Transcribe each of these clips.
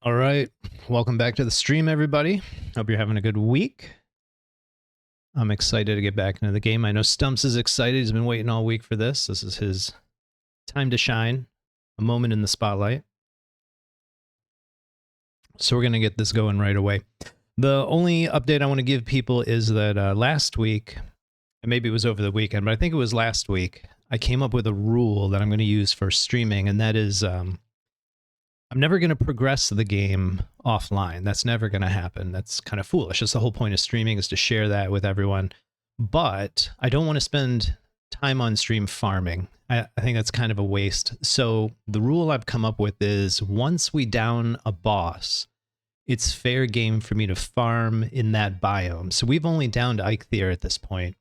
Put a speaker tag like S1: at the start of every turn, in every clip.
S1: All right, welcome back to the stream, everybody. Hope you're having a good week. I'm excited to get back into the game. I know Stumps is excited. He's been waiting all week for this. This is his time to shine, a moment in the spotlight. So we're going to get this going right away. The only update I want to give people is that last week, and maybe it was over the weekend, but I think it was last week, I came up with a rule that I'm going to use for streaming, and that is I'm never going to progress the game offline. That's never going to happen. That's kind of foolish. That's the whole point of streaming, is to share that with everyone. But I don't want to spend time on stream farming. I think that's kind of a waste. So the rule I've come up with is once we down a boss, it's fair game for me to farm in that biome. So we've only downed Eikthyr at this point.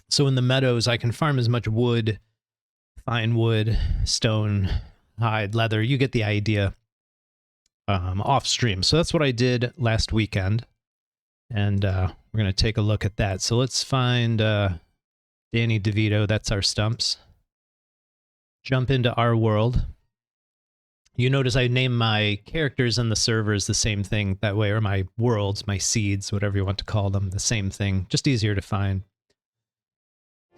S1: So in the meadows, I can farm as much wood, fine wood, stone, hide, leather, you get the idea, off stream. So that's what I did last weekend, and we're going to take a look at that. So let's find Danny DeVito, that's our Stumps. Jump into our world. You notice I name my characters and the servers the same thing that way, or my worlds, my seeds, whatever you want to call them, the same thing, just easier to find.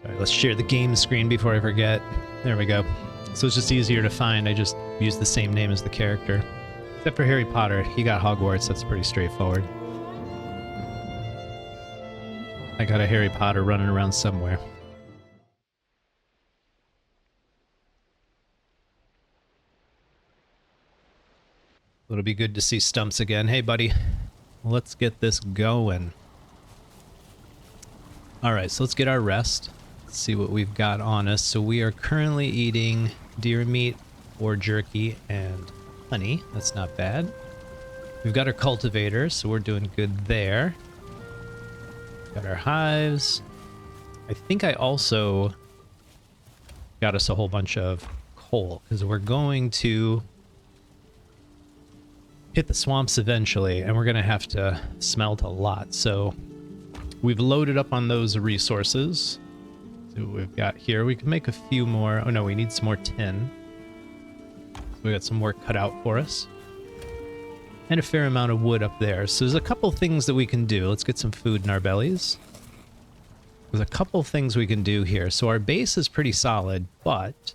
S1: All right, let's share the game screen before I forget. There we go. So it's just easier to find. I just use the same name as the character. Except for Harry Potter. He got Hogwarts. That's pretty straightforward. I got a Harry Potter running around somewhere. It'll be good to see Stumps again. Hey, buddy. Let's get this going. All right, so let's get our rest. Let's see what we've got on us. So we are currently eating deer meat or jerky and honey. That's not bad. We've got our cultivator, so we're doing good there. Got our hives. I think I also got us a whole bunch of coal, because we're going to hit the swamps eventually, and we're going to have to smelt a lot. So we've loaded up on those resources. See what we've got here. We can make a few more. Oh no, we need some more tin. So we got some work cut out for us. And a fair amount of wood up there. So there's a couple things that we can do. Let's get some food in our bellies. There's a couple things we can do here. So our base is pretty solid, but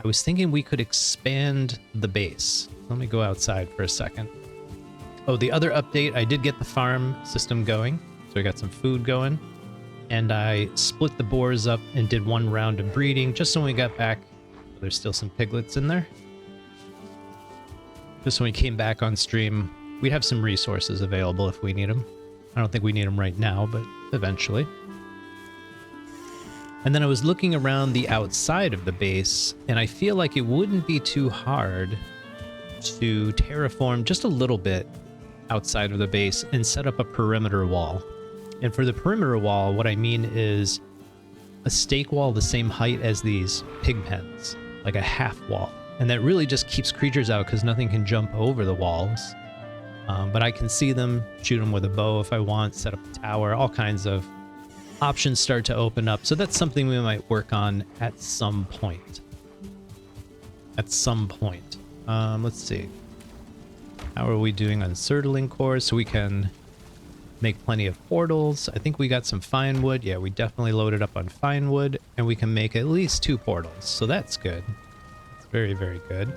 S1: I was thinking we could expand the base. Let me go outside for a second. Oh, the other update, I did get the farm system going. So I got some food going. And I split the boars up and did one round of breeding, just so when we got back, there's still some piglets in there. Just when we came back on stream, we have some resources available if we need them. I don't think we need them right now, but eventually. And then I was looking around the outside of the base, and I feel like it wouldn't be too hard to terraform just a little bit outside of the base and set up a perimeter wall. And for the perimeter wall, what I mean is a stake wall the same height as these pig pens, like a half wall. And that really just keeps creatures out because nothing can jump over the walls. But I can see them, shoot them with a bow if I want, set up a tower, all kinds of options start to open up. So that's something we might work on at some point. At some point. Let's see. How are we doing on Surtling cores? So we can make plenty of portals. I think we got some fine wood. Yeah, we definitely loaded up on fine wood, and we can make at least 2 portals. So that's good. It's very, very good.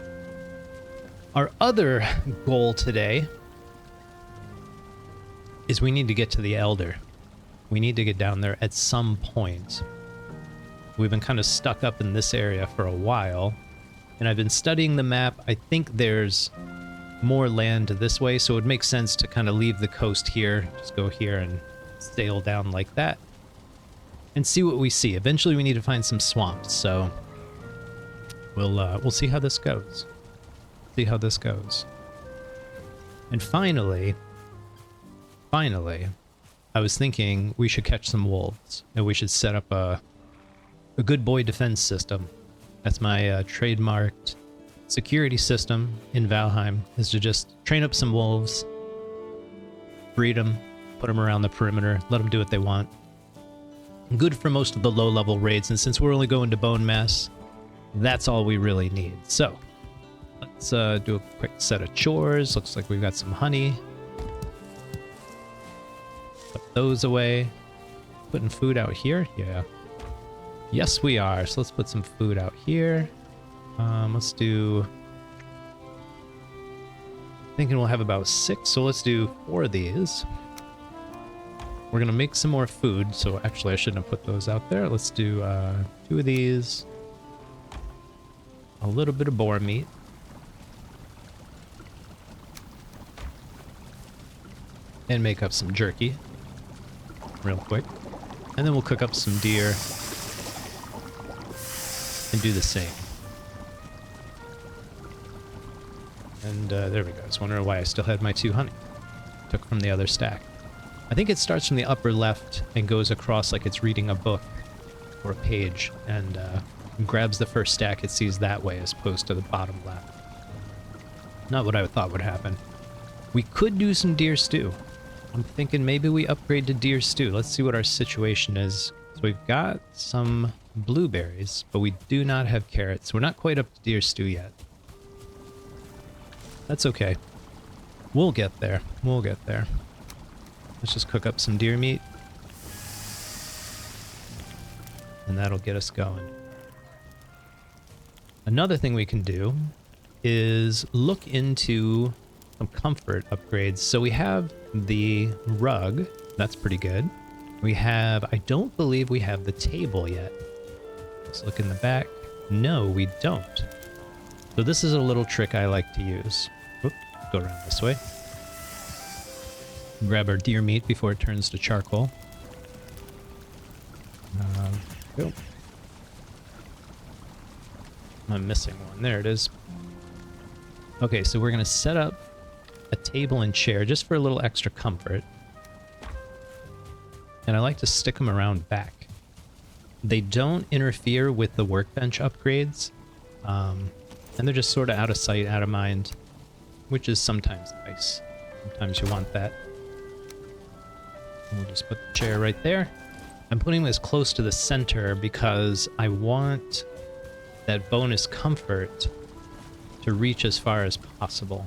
S1: Our other goal today is we need to get to the Elder. We need to get down there at some point. We've been kind of stuck up in this area for a while, and I've been studying the map. I think there's more land this way, so it would make sense to kind of leave the coast here, just go here and sail down like that, and see what we see. Eventually we need to find some swamps, so we'll see how this goes. See how this goes. And finally, I was thinking we should catch some wolves, and we should set up a good boy defense system. That's my trademarked security system in Valheim, is to just train up some wolves, breed them, put them around the perimeter, let them do what they want. Good for most of the low-level raids, and since we're only going to Bonemass, that's all we really need. So, let's Let's do a quick set of chores. Looks like we've got some honey. Put those away. Putting food out here? Yeah. Yes, we are. So let's put some food out here. Let's do... Thinking we'll have about 6, so let's do 4 of these. We're gonna make some more food, so actually I shouldn't have put those out there. Let's do 2 of these. A little bit of boar meat. And make up some jerky. Real quick. And then we'll cook up some deer. And do the same. And there we go. I was wondering why I still had my 2 honey. Took from the other stack. I think it starts from the upper left and goes across like it's reading a book or a page, and grabs the first stack it sees that way as opposed to the bottom left. Not what I thought would happen. We could do some deer stew. I'm thinking maybe we upgrade to deer stew. Let's see what our situation is. So we've got some blueberries, but we do not have carrots. We're not quite up to deer stew yet. That's okay. We'll get there. We'll get there. Let's just cook up some deer meat. And that'll get us going. Another thing we can do is look into some comfort upgrades. So we have the rug. That's pretty good. We have... I don't believe we have the table yet. Let's look in the back. No, we don't. So this is a little trick I like to use. Oop, go around this way. Grab our deer meat before it turns to charcoal. Go. I'm missing one. There it is. Okay, so we're going to set up a table and chair just for a little extra comfort. And I like to stick them around back. They don't interfere with the workbench upgrades. And they're just sort of out of sight, out of mind, which is sometimes nice. Sometimes you want that. We'll just put the chair right there. I'm putting this close to the center because I want that bonus comfort to reach as far as possible.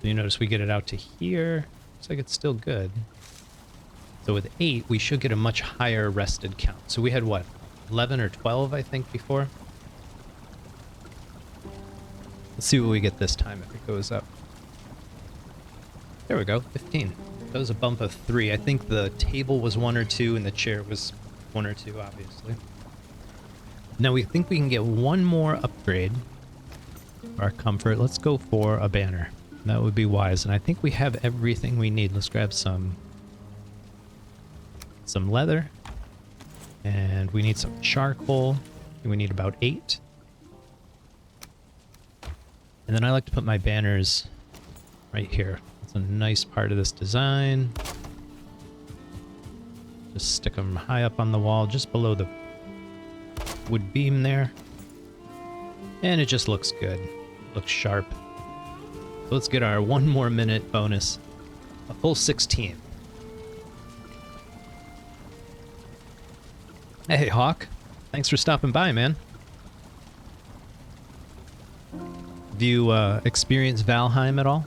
S1: So you notice we get it out to here. Looks like it's still good. So with 8, we should get a much higher rested count. So we had what, 11 or 12, I think, before? Let's see what we get this time if it goes up. There we go, 15. That was a bump of 3. I think the table was 1 or 2 and the chair was 1 or 2, obviously. Now we think we can get one more upgrade for our comfort. Let's go for a banner. That would be wise, and I think we have everything we need. Let's grab some leather, and we need some charcoal. We need about 8. And then I like to put my banners right here. It's a nice part of this design. Just stick them high up on the wall, just below the wood beam there. And it just looks good. Looks sharp. So let's get our 1 more minute bonus. A full 16. Hey, Hawk. Thanks for stopping by, man. Do you experience Valheim at all?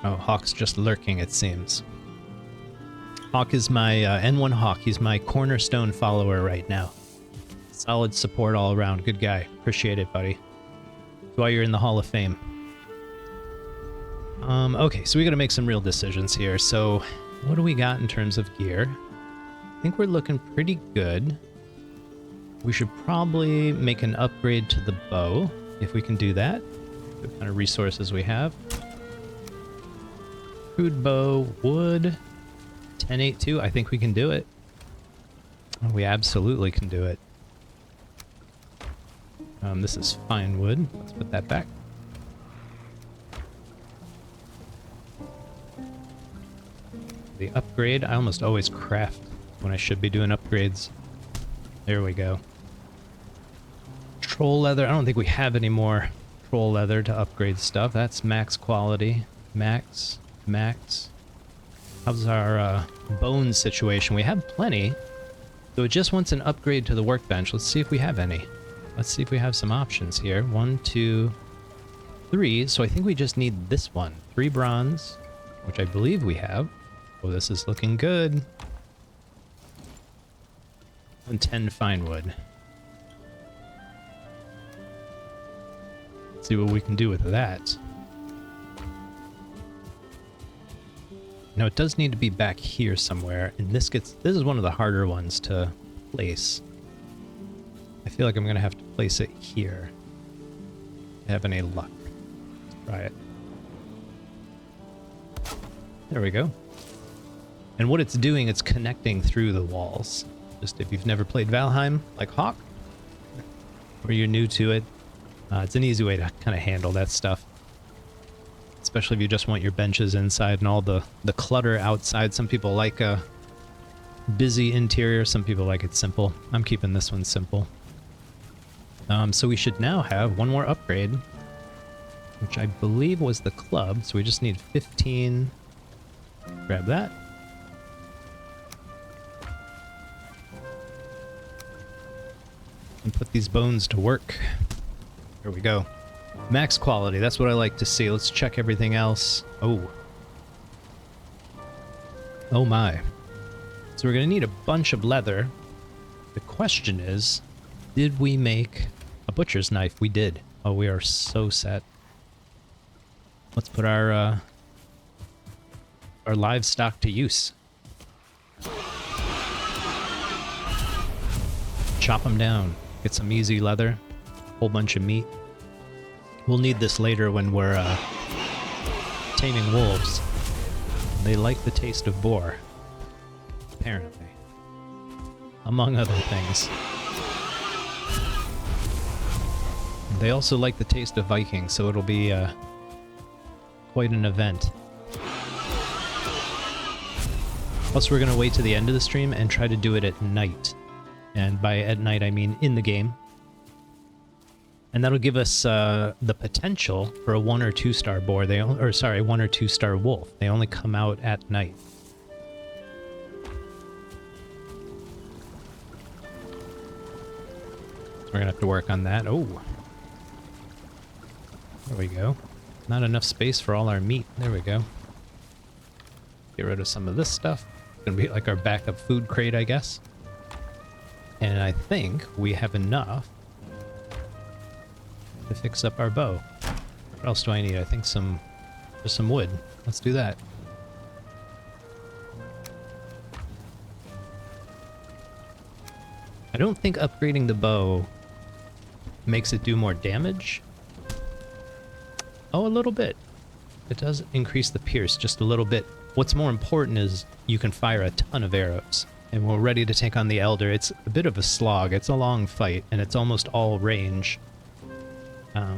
S1: Oh, Hawk's just lurking, it seems. Hawk is my N1 Hawk. He's my cornerstone follower right now. Solid support all around. Good guy. Appreciate it, buddy. That's why you're in the Hall of Fame. Okay, so we gotta make some real decisions here. So, what do we got in terms of gear? I think we're looking pretty good. We should probably make an upgrade to the bow, if we can do that. What kind of resources we have. Crude bow, wood, 1082. I think we can do it. Oh, we absolutely can do it. This is fine wood. Let's put that back. The upgrade, I almost always craft when I should be doing upgrades. There we go. Troll leather, I don't think we have any more troll leather to upgrade stuff. That's max quality. Max, Max. How's our bone situation? We have plenty. So it just wants an upgrade to the workbench. Let's see if we have any. Let's see if we have some options here. 1, 2, 3. So I think we just need this one. 3 bronze, which I believe we have. Oh, this is looking good. And 10 fine wood. Let's see what we can do with that. Now it does need to be back here somewhere, and this is one of the harder ones to place. I feel like I'm gonna have to place it here. I have any luck. Let's try it. There we go. And what it's doing, it's connecting through the walls. Just if you've never played Valheim, like Hawk, or you're new to it, it's an easy way to kind of handle that stuff. Especially if you just want your benches inside and all the clutter outside. Some people like a busy interior, some people like it simple. I'm keeping this one simple. So we should now have one more upgrade, which I believe was the club. So we just need 15. Grab that. And put these bones to work. Here we go. Max quality, that's what I like to see. Let's check everything else. Oh. Oh my. So we're going to need a bunch of leather. The question is, did we make a butcher's knife? We did. Oh, we are so set. Let's put our livestock to use. Chop them down. Get some easy leather. Whole bunch of meat. We'll need this later when we're taming wolves. They like the taste of boar, apparently, among other things. They also like the taste of Vikings, so it'll be quite an event. Plus, we're going to wait to the end of the stream and try to do it at night. And by at night, I mean in the game. And that'll give us the potential for a 1 or 2 star boar. 1 or 2 star wolf. They only come out at night. We're gonna have to work on that. Oh, there we go. Not enough space for all our meat. There we go. Get rid of some of this stuff. It's gonna be like our backup food crate, I guess. And I think we have enough to fix up our bow. What else do I need? I think just some wood. Let's do that. I don't think upgrading the bow makes it do more damage. Oh, a little bit. It does increase the pierce just a little bit. What's more important is you can fire a ton of arrows. And we're ready to take on the Elder. It's a bit of a slog. It's a long fight, and it's almost all range.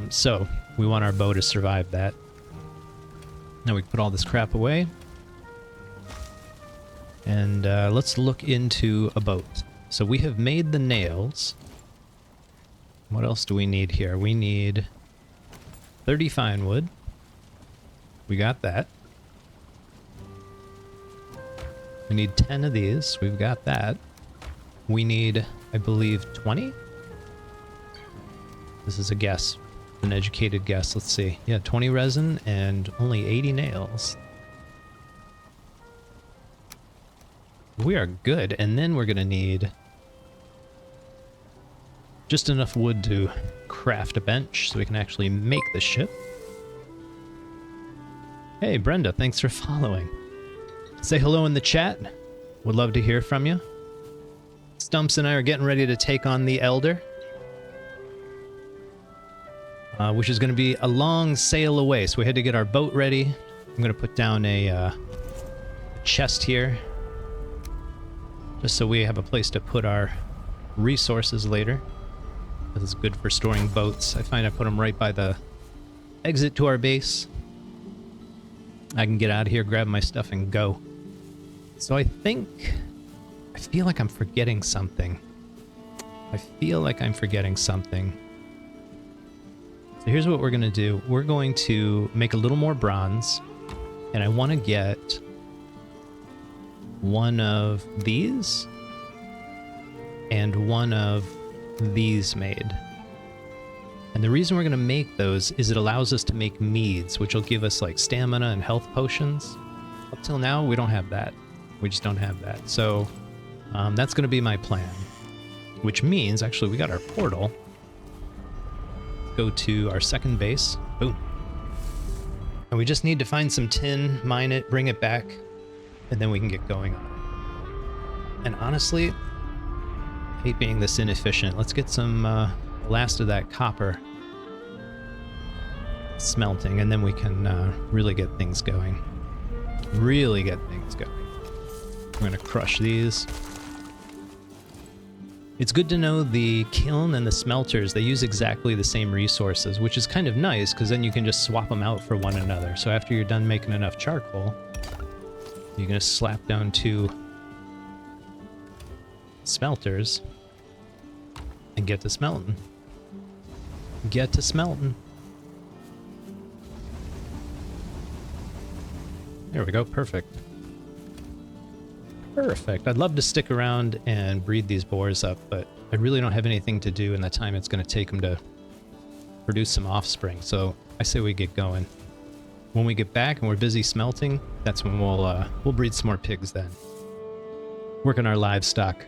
S1: So we want our bow to survive that. Now we can put all this crap away. And let's look into a boat. So we have made the nails. What else do we need here? We need 30 fine wood. We got that. We need 10 of these. We've got that. We need, I believe, 20? This is a guess. An educated guess. Let's see. Yeah, 20 resin and only 80 nails. We are good. And then we're going to need just enough wood to craft a bench so we can actually make the ship. Hey, Brenda, thanks for following. Say hello in the chat. Would love to hear from you. Stumps and I are getting ready to take on the Elder. Which is going to be a long sail away. So we had to get our boat ready. I'm going to put down a chest here. Just so we have a place to put our resources later. This is good for storing boats. I find I put them right by the exit to our base. I can get out of here, grab my stuff, and go. So I feel like I'm forgetting something. So here's what we're going to do. We're going to make a little more bronze. And I want to get one of these and one of these made. And the reason we're going to make those is it allows us to make meads, which will give us like stamina and health potions. Up till now, we don't have that. We just don't have that. So that's going to be my plan, which means actually we got our portal. Let's go to our second base. Boom. And we just need to find some tin, mine it, bring it back, and then we can get going on it. And honestly, I hate being this inefficient. Let's get some last of that copper smelting, and then we can really get things going. Really get things going. We're going to crush these. It's good to know the kiln and the smelters, they use exactly the same resources, which is kind of nice because then you can just swap them out for one another. So after you're done making enough charcoal, you're going to slap down 2 smelters and get to smelting. Get to smelting. There we go, perfect. Perfect. I'd love to stick around and breed these boars up, but I really don't have anything to do in the time it's going to take them to produce some offspring, so I say we get going. When we get back and we're busy smelting, that's when we'll breed some more pigs then. Work on our livestock.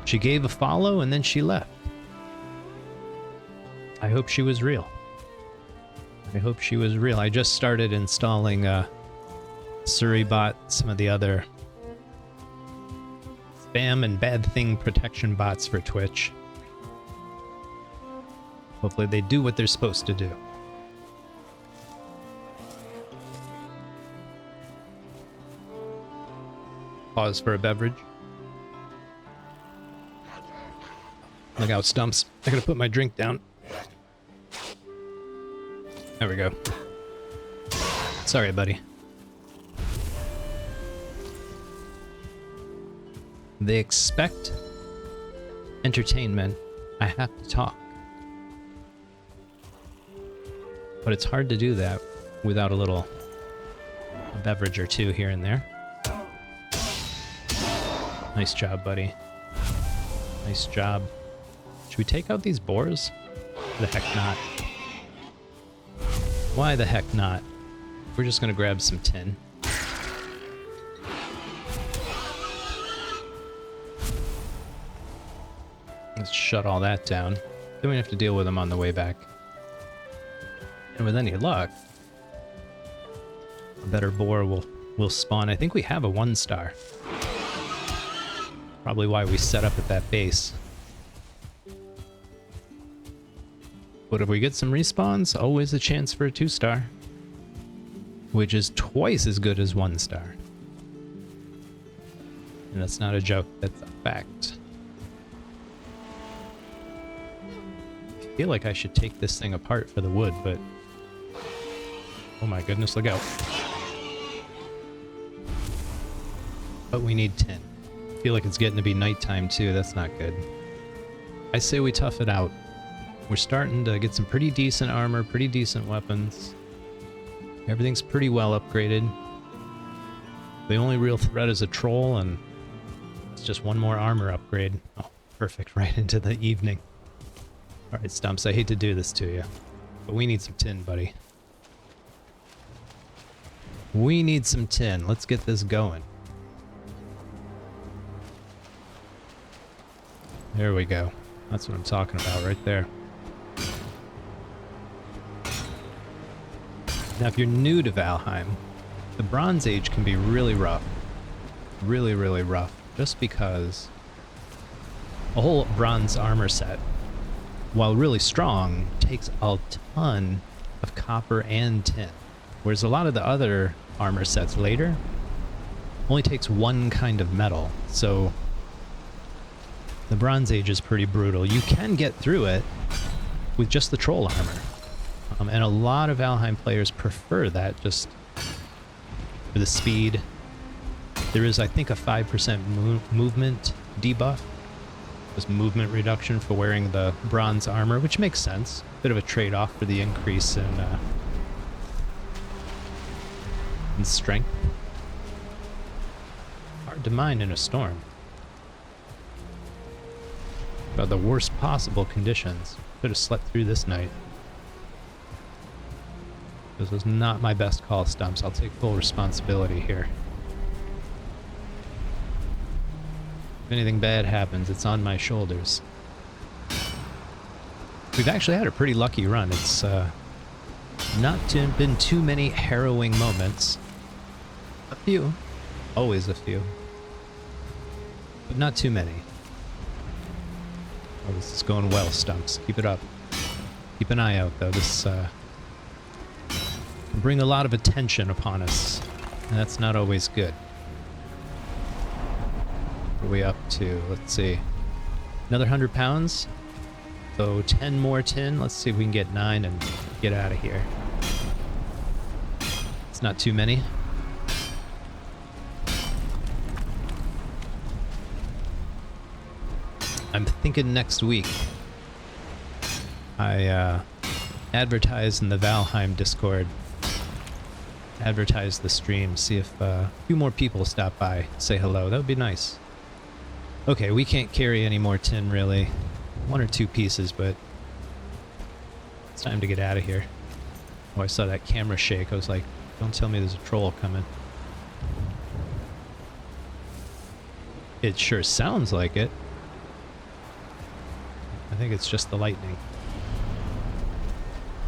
S1: She gave a follow and then she left. I hope she was real. I hope she was real. I just started installing Surrey-bot, some of the other spam and bad thing protection bots for Twitch. Hopefully they do what they're supposed to do. Pause for a beverage. Look out, Stumps. I gotta put my drink down. There we go. Sorry, buddy. They expect entertainment. I have to talk. But it's hard to do that without a beverage or two here and there. Nice job, buddy. Nice job. Should we take out these boars? The heck not. Why the heck not? We're just gonna grab some tin. Let's shut all that down. Then we have to deal with them on the way back. And with any luck, a better boar will spawn. I think we have a 1-star. Probably why we set up at that base. But if we get some respawns, always a chance for a 2-star. Which is twice as good as 1-star. And that's not a joke, that's a fact. I feel like I should take this thing apart for the wood, but... oh my goodness, look out. But we need tin. I feel like it's getting to be nighttime too, that's not good. I say we tough it out. We're starting to get some pretty decent armor, pretty decent weapons. Everything's pretty well upgraded. The only real threat is a troll, and it's just one more armor upgrade. Oh, perfect, right into the evening. Alright, Stumps, I hate to do this to you, but we need some tin, buddy. We need some tin. Let's get this going. There we go. That's what I'm talking about right there. Now, if you're new to Valheim, the Bronze Age can be really rough. Really, really rough. Just because a whole bronze armor set, while really strong, takes a ton of copper and tin. Whereas a lot of the other armor sets later only takes one kind of metal. So the Bronze Age is pretty brutal. You can get through it with just the troll armor. And a lot of Valheim players prefer that just for the speed. There is, I think, a 5% movement debuff. Was movement reduction for wearing the bronze armor, which makes sense. Bit of a trade-off for the increase in strength. Hard to mine in a storm. About the worst possible conditions. Could have slept through this night. This was not my best call, Stumps. I'll take full responsibility here. If anything bad happens, it's on my shoulders. We've actually had a pretty lucky run. It's been too many harrowing moments. A few. Always a few. But not too many. Oh, this is going well, Stumps. Keep it up. Keep an eye out, though. This can bring a lot of attention upon us. And that's not always good. What are we up to? Let's see. Another 100 pounds. So 10 more tin. Let's see if we can get 9 and get out of here. It's not too many. I'm thinking next week. I advertise in the Valheim Discord. Advertise the stream. See if a few more people stop by. Say hello. That would be nice. Okay, we can't carry any more tin, really. 1 or 2 pieces, but it's time to get out of here. Oh, I saw that camera shake. I was like, don't tell me there's a troll coming. It sure sounds like it. I think it's just the lightning.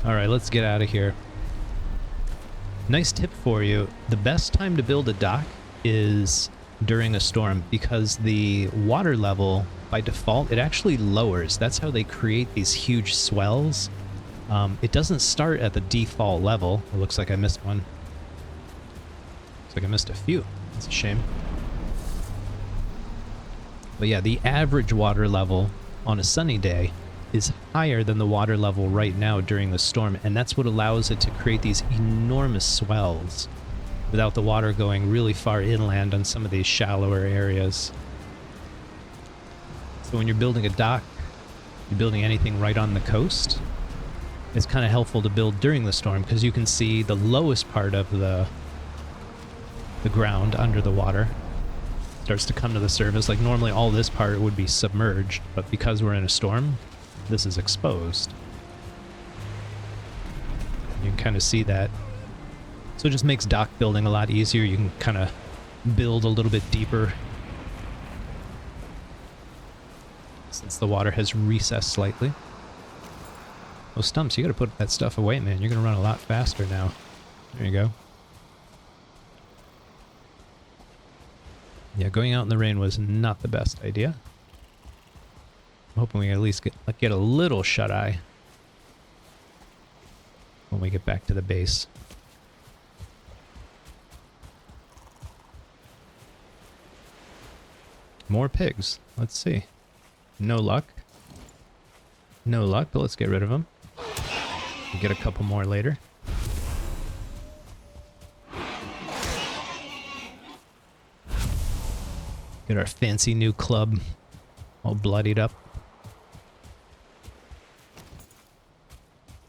S1: Alright, let's get out of here. Nice tip for you. The best time to build a dock is during a storm, because the water level by default, it actually lowers. That's how they create these huge swells. It doesn't start at the default level. It looks like I missed one. Looks like I missed a few. That's a shame. But yeah, the average water level on a sunny day is higher than the water level right now during the storm, and that's what allows it to create these enormous swells without the water going really far inland on some of these shallower areas. So when you're building a dock, you're building anything right on the coast, it's kind of helpful to build during the storm because you can see the lowest part of the ground under the water starts to come to the surface. Like normally all this part would be submerged, but because we're in a storm, this is exposed. You can kind of see that. So it just makes dock building a lot easier. You can kind of build a little bit deeper since the water has recessed slightly. Oh, Stumps, you gotta put that stuff away, man. You're gonna run a lot faster now. There you go. Yeah, going out in the rain was not the best idea. I'm hoping we can at least get a little shut-eye when we get back to the base. More pigs. Let's see. No luck. No luck, but let's get rid of them. We'll get a couple more later. Get our fancy new club all bloodied up.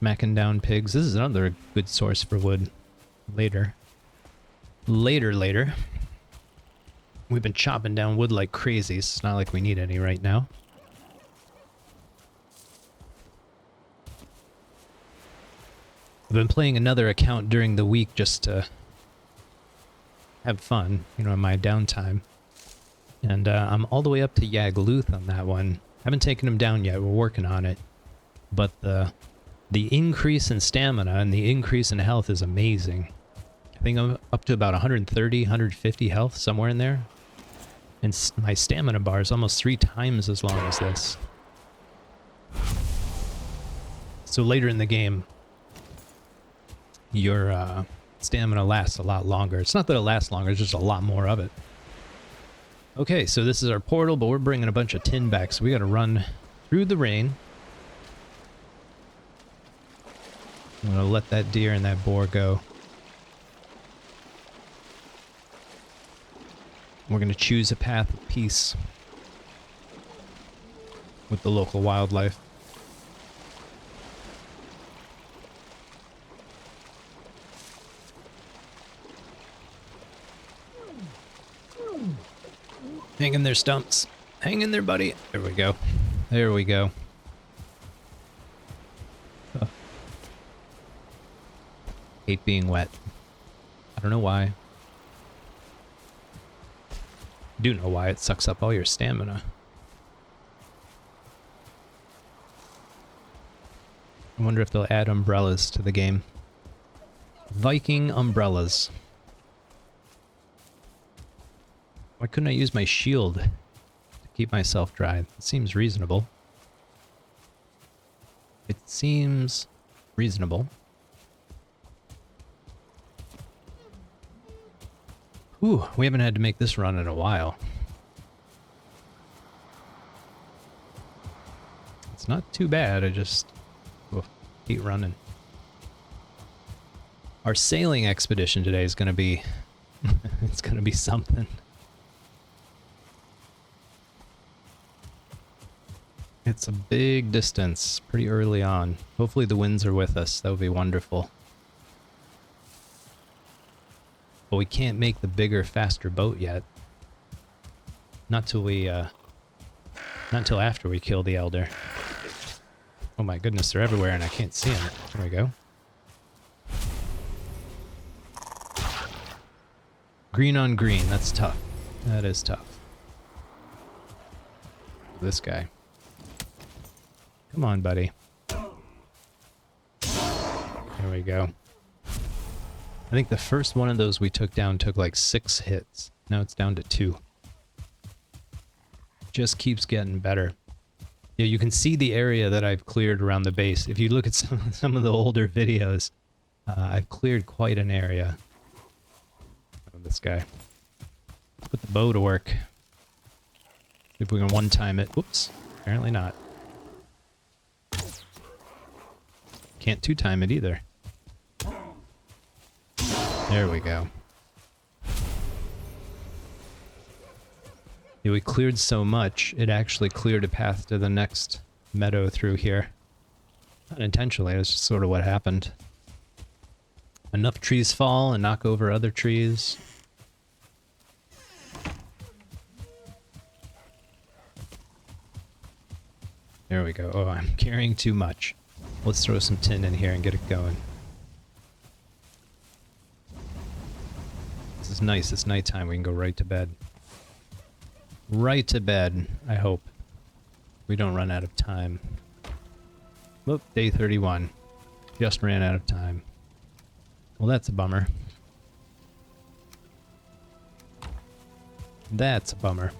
S1: Smacking down pigs. This is another good source for wood. Later. Later. We've been chopping down wood like crazy, so it's not like we need any right now. I've been playing another account during the week just to have fun, you know, in my downtime. And I'm all the way up to Yagluth on that one. Haven't taken him down yet, we're working on it. But the increase in stamina and the increase in health is amazing. I think I'm up to about 130, 150 health, somewhere in there. And my stamina bar is almost 3 times as long as this. So later in the game, your stamina lasts a lot longer. It's not that it lasts longer, it's just a lot more of it. Okay, so this is our portal, but we're bringing a bunch of tin back, so we gotta run through the rain. I'm gonna let that deer and that boar go. We're gonna choose a path of peace. with the local wildlife. Hang in there, Stumps. Hang in there, buddy. There we go. There we go. Huh. Hate being wet. I don't know why. I do know why. It sucks up all your stamina. I wonder if they'll add umbrellas to the game. Viking umbrellas. Why couldn't I use my shield to keep myself dry? It seems reasonable. It seems reasonable. Ooh, we haven't had to make this run in a while. It's not too bad, I just hate running. Our sailing expedition today is going to be... it's going to be something. It's a big distance, pretty early on. Hopefully the winds are with us, that would be wonderful. But we can't make the bigger, faster boat yet. Not till we, not until after we kill the Elder. Oh my goodness, they're everywhere and I can't see them. There we go. Green on green, that's tough. That is tough. This guy. Come on, buddy. There we go. I think the first one of those we took down took like 6 hits. Now it's down to 2. Just keeps getting better. Yeah, you can see the area that I've cleared around the base. If you look at some of the older videos, I've cleared quite an area. Oh, this guy. Let's put the bow to work. See if we can one-time it. Whoops. Apparently not. Can't two-time it either. There we go. Yeah, we cleared so much, it actually cleared a path to the next meadow through here. Not intentionally, it's just sort of what happened. Enough trees fall and knock over other trees. There we go. Oh, I'm carrying too much. Let's throw some tin in here and get it going. This is nice. It's nighttime. We can go right to bed. Right to bed, I hope. We don't run out of time. Whoop, day 31. Just ran out of time. Well, that's a bummer. That's a bummer.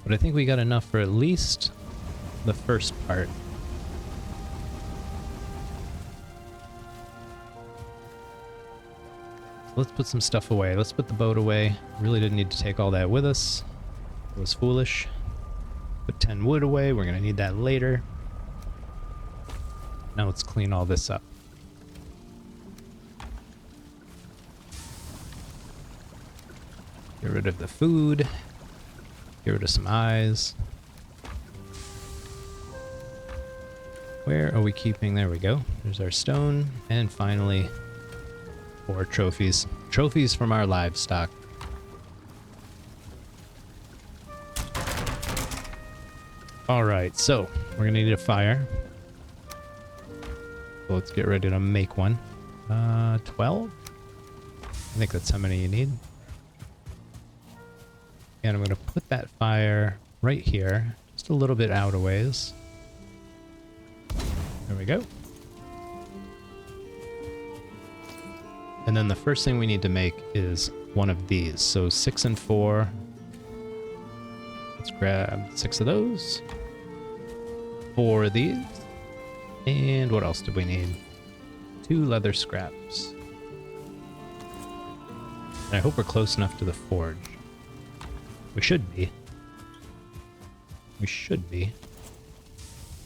S1: But I think we got enough for at least the first part. Let's put some stuff away. Let's put the boat away. Really didn't need to take all that with us. It was foolish. Put 10 wood away. We're going to need that later. Now let's clean all this up. Get rid of the food. Get rid of some eyes. Where are we keeping? There we go. There's our stone. And finally, 4 trophies. Trophies from our livestock. Alright, so we're gonna need a fire. So let's get ready to make one. 12? I think that's how many you need. And I'm gonna put that fire right here, just a little bit out a ways. There we go. And then the first thing we need to make is one of these. So 6 and 4. Let's grab 6 of those. 4 of these. And what else do we need? 2 leather scraps. And I hope we're close enough to the forge. We should be. We should be.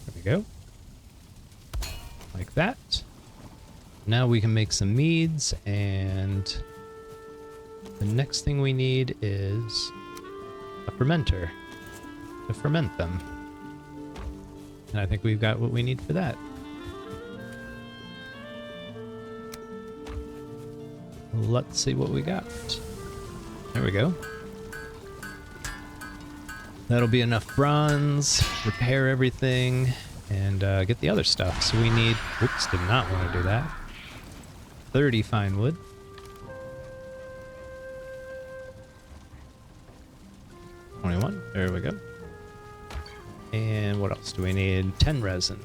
S1: There we go. Like that. Now we can make some meads, and the next thing we need is a fermenter to ferment them. And I think we've got what we need for that. Let's see what we got. There we go. That'll be enough bronze, repair everything, and get the other stuff. So we need... Whoops, did not want to do that. 30 fine wood. There we go. And what else do we need? 10 resin.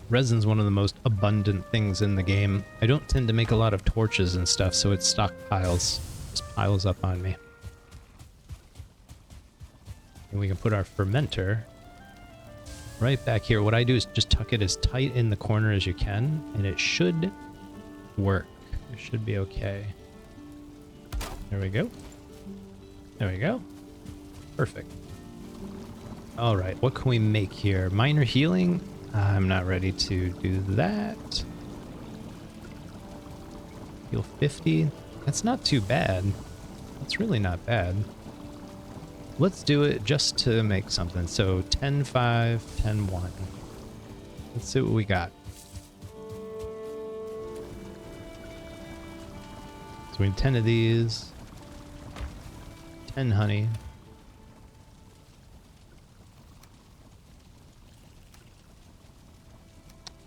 S1: Resin's one of the most abundant things in the game. I don't tend to make a lot of torches and stuff, so it stockpiles. Just piles up on me. And we can put our fermenter right back here. What I do is just tuck it as tight in the corner as you can, and it should work. It should be okay. There we go. There we go. Perfect. All right, what can we make here? Minor healing? I'm not ready to do that. Heal 50? That's not too bad. That's really not bad. Let's do it just to make something. So 10, 5, 10, 1. Let's see what we got. So we need 10 of these. 10 honey.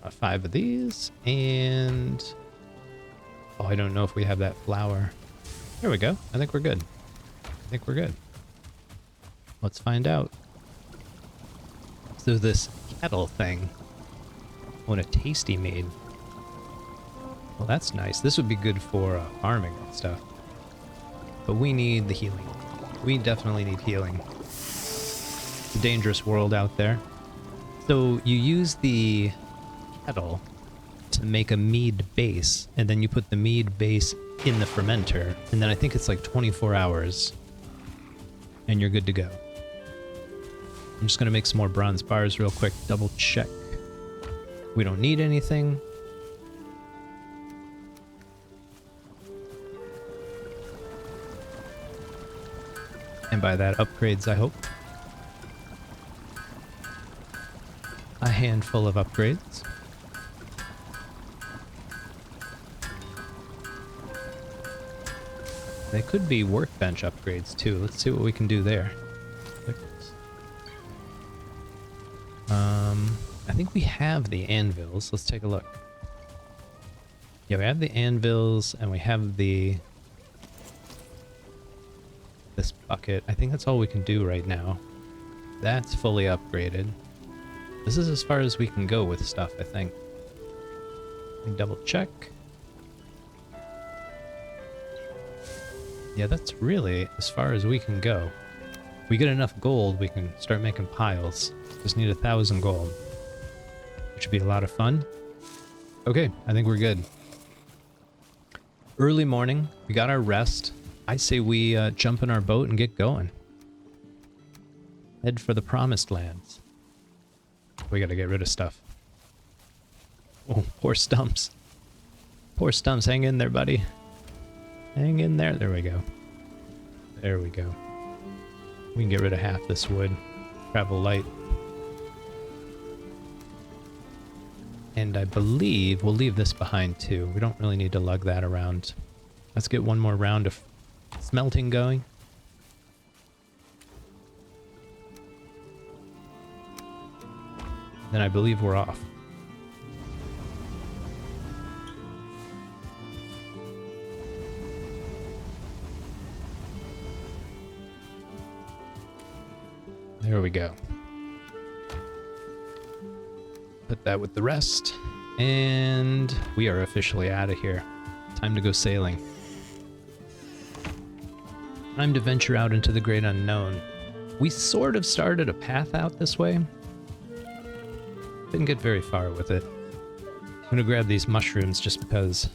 S1: 5 of these, and... Oh, I don't know if we have that flour. There we go. I think we're good. I think we're good. Let's find out. So this kettle thing. What a tasty mead. Well, that's nice. This would be good for farming and stuff. But we need the healing. We definitely need healing. It's a dangerous world out there. So you use the kettle to make a mead base, and then you put the mead base in the fermenter, and then I think it's like 24 hours, and you're good to go. I'm just gonna make some more bronze bars real quick, double check. We don't need anything. And by that, upgrades, I hope. A handful of upgrades. They could be workbench upgrades too. Let's see what we can do there. I think we have the anvils. Let's take a look. Yeah, we have the anvils and we have this bucket. I think that's all we can do right now. That's fully upgraded. This is as far as we can go with stuff, I think. Let me double check. Yeah, that's really as far as we can go. If we get enough gold, we can start making piles. Just need 1,000 gold. Which should be a lot of fun. Okay, I think we're good. Early morning, we got our rest. I say we jump in our boat and get going. Head for the promised lands. We gotta get rid of stuff. Oh, poor Stumps. Poor Stumps, hang in there, buddy. Hang in there. There we go. There we go. We can get rid of half this wood. Travel light. And I believe we'll leave this behind too. We don't really need to lug that around. Let's get one more round of smelting going. Then I believe we're off. There we go. Put that with the rest, and we are officially out of here. Time to go sailing. Time to venture out into the great unknown. We sort of started a path out this way. Didn't get very far with it. I'm gonna grab these mushrooms just because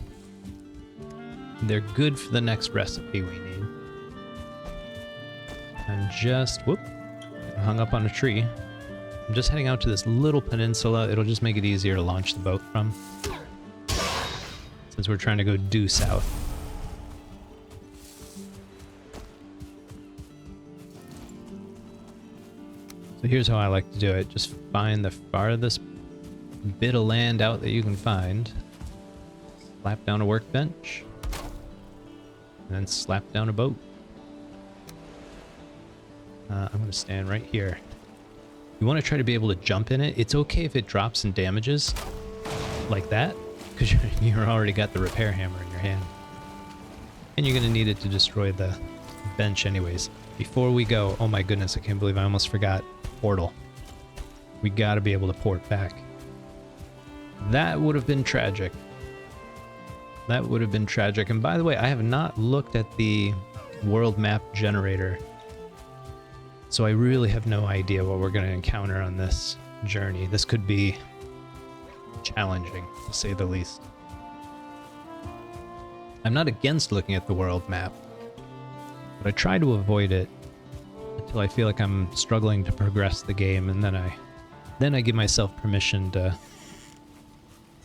S1: they're good for the next recipe we need. I'm just, whoop, hung up on a tree. I'm just heading out to this little peninsula. It'll just make it easier to launch the boat from, since we're trying to go due south. So here's how I like to do it. Just find the farthest bit of land out that you can find. Slap down a workbench. And then slap down a boat. I'm going to stand right here. You want to try to be able to jump in it. It's okay if it drops and damages like that, because you're already got the repair hammer in your hand. And you're going to need it to destroy the bench anyways. Before we go, oh my goodness, I can't believe I almost forgot. Portal. We got to be able to port back. That would have been tragic. That would have been tragic. And by the way, I have not looked at the world map generator, so I really have no idea what we're going to encounter on this journey. This could be challenging, to say the least. I'm not against looking at the world map, but I try to avoid it until I feel like I'm struggling to progress the game, and then I give myself permission to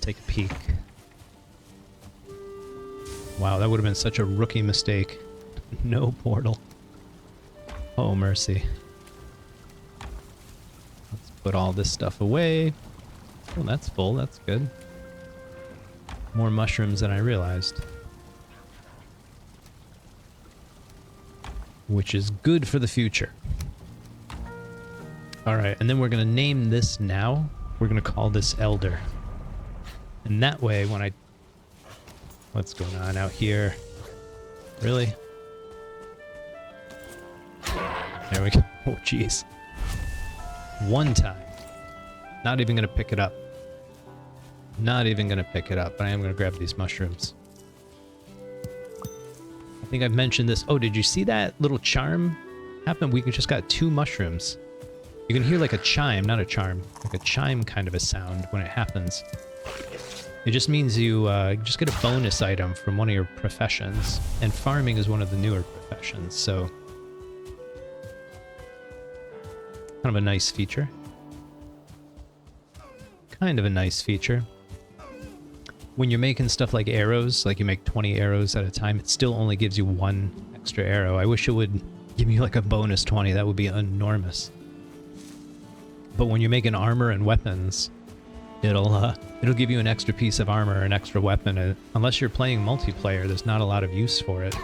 S1: take a peek. Wow, that would have been such a rookie mistake. No portal. Oh, mercy. Let's put all this stuff away. Oh, that's full. That's good. More mushrooms than I realized. Which is good for the future. Alright, and then we're going to name this now. We're going to call this Elder. And that way, when I... What's going on out here? Really? There we go. Oh, jeez. One time. Not even going to pick it up. Not even going to pick it up, but I am going to grab these mushrooms. I think I've mentioned this. Oh, did you see that little charm happen? We just got 2 mushrooms. You can hear like a chime, not a charm, like a chime kind of a sound when it happens. It just means you just get a bonus item from one of your professions, and farming is one of the newer professions, so kind of a nice feature. Kind of a nice feature. When you're making stuff like arrows, like you make 20 arrows at a time, it still only gives you 1 extra arrow. I wish it would give you like a bonus 20. That would be enormous. But when you're making armor and weapons, it'll give you an extra piece of armor, an extra weapon. Unless you're playing multiplayer, there's not a lot of use for it.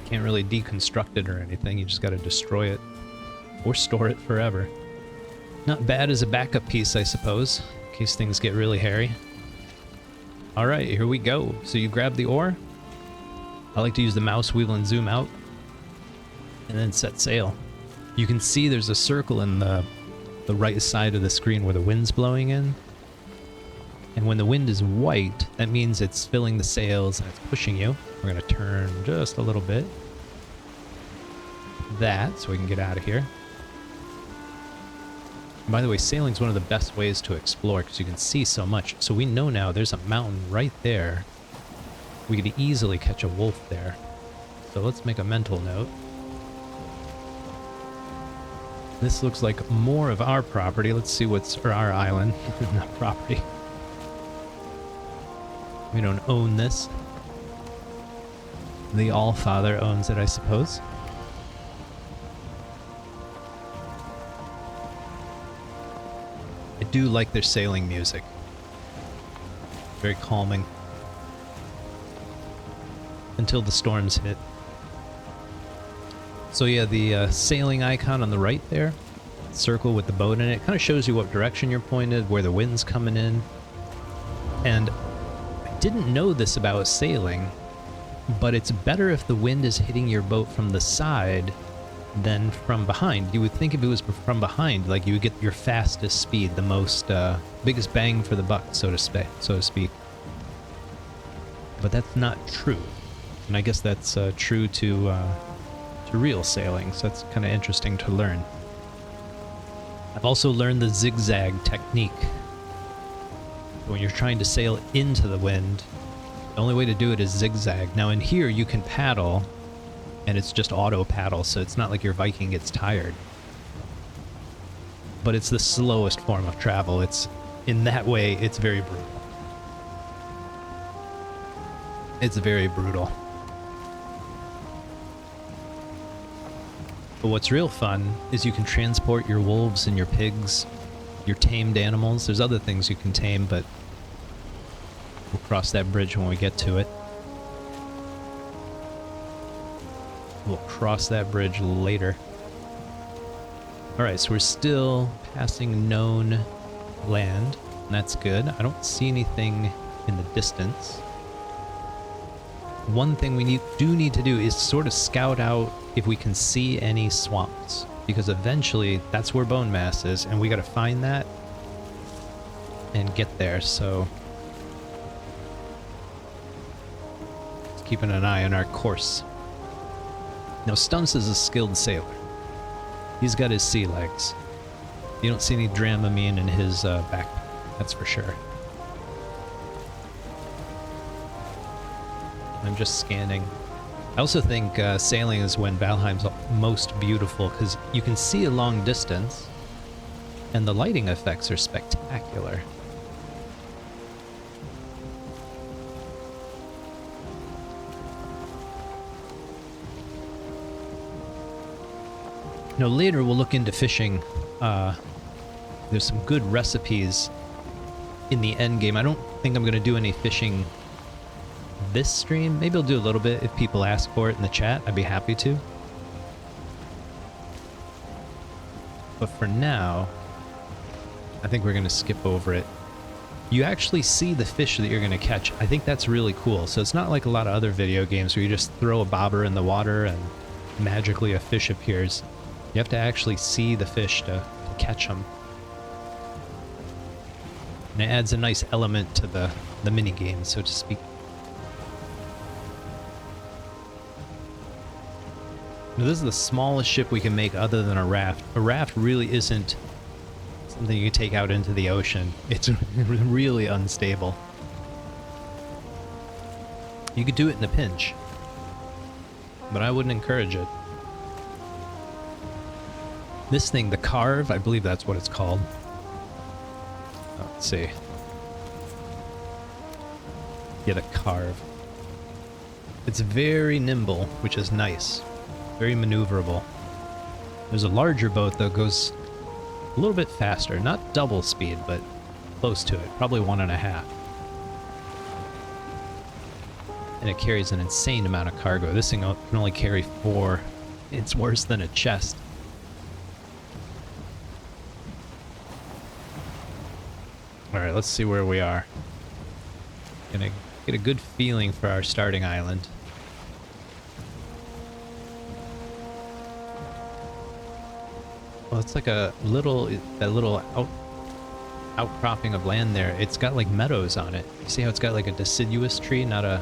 S1: Can't really deconstruct it or anything. You just got to destroy it or store it forever. Not bad as a backup piece, I suppose, in case things get really hairy. Alright, here we go. So you grab the ore. I like to use the mouse wheel and zoom out, and then set sail. You can see there's a circle in the right side of the screen where the wind's blowing in. And when the wind is white, that means it's filling the sails and it's pushing you. We're going to turn just a little bit. That, so we can get out of here. And by the way, sailing is one of the best ways to explore because you can see so much. So we know now there's a mountain right there. We could easily catch a wolf there. So let's make a mental note. This looks like more of our property. Let's see or our island, not property. We don't own this. The Allfather owns it, I suppose. I do like their sailing music. Very calming. Until the storms hit. So yeah, the sailing icon on the right there, circle with the boat in it, kind of shows you what direction you're pointed, where the wind's coming in. And I didn't know this about sailing, but it's better if the wind is hitting your boat from the side than from behind. You would think if it was from behind, like you would get your fastest speed, the most biggest bang for the buck, so to speak. But that's not true, and I guess that's true to real sailing, so that's kind of interesting to learn. I've also learned the zigzag technique. When you're trying to sail into the wind, the only way to do it is zigzag. Now in here you can paddle, and it's just auto paddle, so it's not like your Viking gets tired. But it's the slowest form of travel. In that way, it's very brutal. It's very brutal. But what's real fun is you can transport your wolves and your pigs, your tamed animals. There's other things you can tame, but we'll cross that bridge when we get to it. We'll cross that bridge later. Alright, so we're still passing known land, and that's good. I don't see anything in the distance. One thing we do need to do is sort of scout out if we can see any swamps, because eventually that's where Bonemass is, and we gotta find that and get there, so just keeping an eye on our course. Now, Stumps is a skilled sailor. He's got his sea legs. You don't see any Dramamine in his backpack, that's for sure. I'm just scanning. I also think sailing is when Valheim's most beautiful, because you can see a long distance, and the lighting effects are spectacular. Now later we'll look into fishing. There's some good recipes in the end game. I don't think I'm going to do any fishing this stream. Maybe I'll do a little bit if people ask for it in the chat. I'd be happy to. But for now, I think we're going to skip over it. You actually see the fish that you're going to catch. I think that's really cool. So it's not like a lot of other video games where you just throw a bobber in the water and magically a fish appears. You have to actually see the fish to catch them. And it adds a nice element to the mini game, so to speak. Now, this is the smallest ship we can make other than a raft. A raft really isn't something you can take out into the ocean. It's really unstable. You could do it in a pinch, but I wouldn't encourage it. This thing, the Carve, I believe that's what it's called. Oh, let's see. Yeah, the Carve. It's very nimble, which is nice. Very maneuverable. There's a larger boat that goes a little bit faster. Not double speed, but close to it. Probably 1.5. And it carries an insane amount of cargo. This thing can only carry 4. It's worse than a chest. Alright, let's see where we are. Gonna get a good feeling for our starting island. Well, it's like that little outcropping of land there. It's got like meadows on it. You see how it's got like a deciduous tree, not a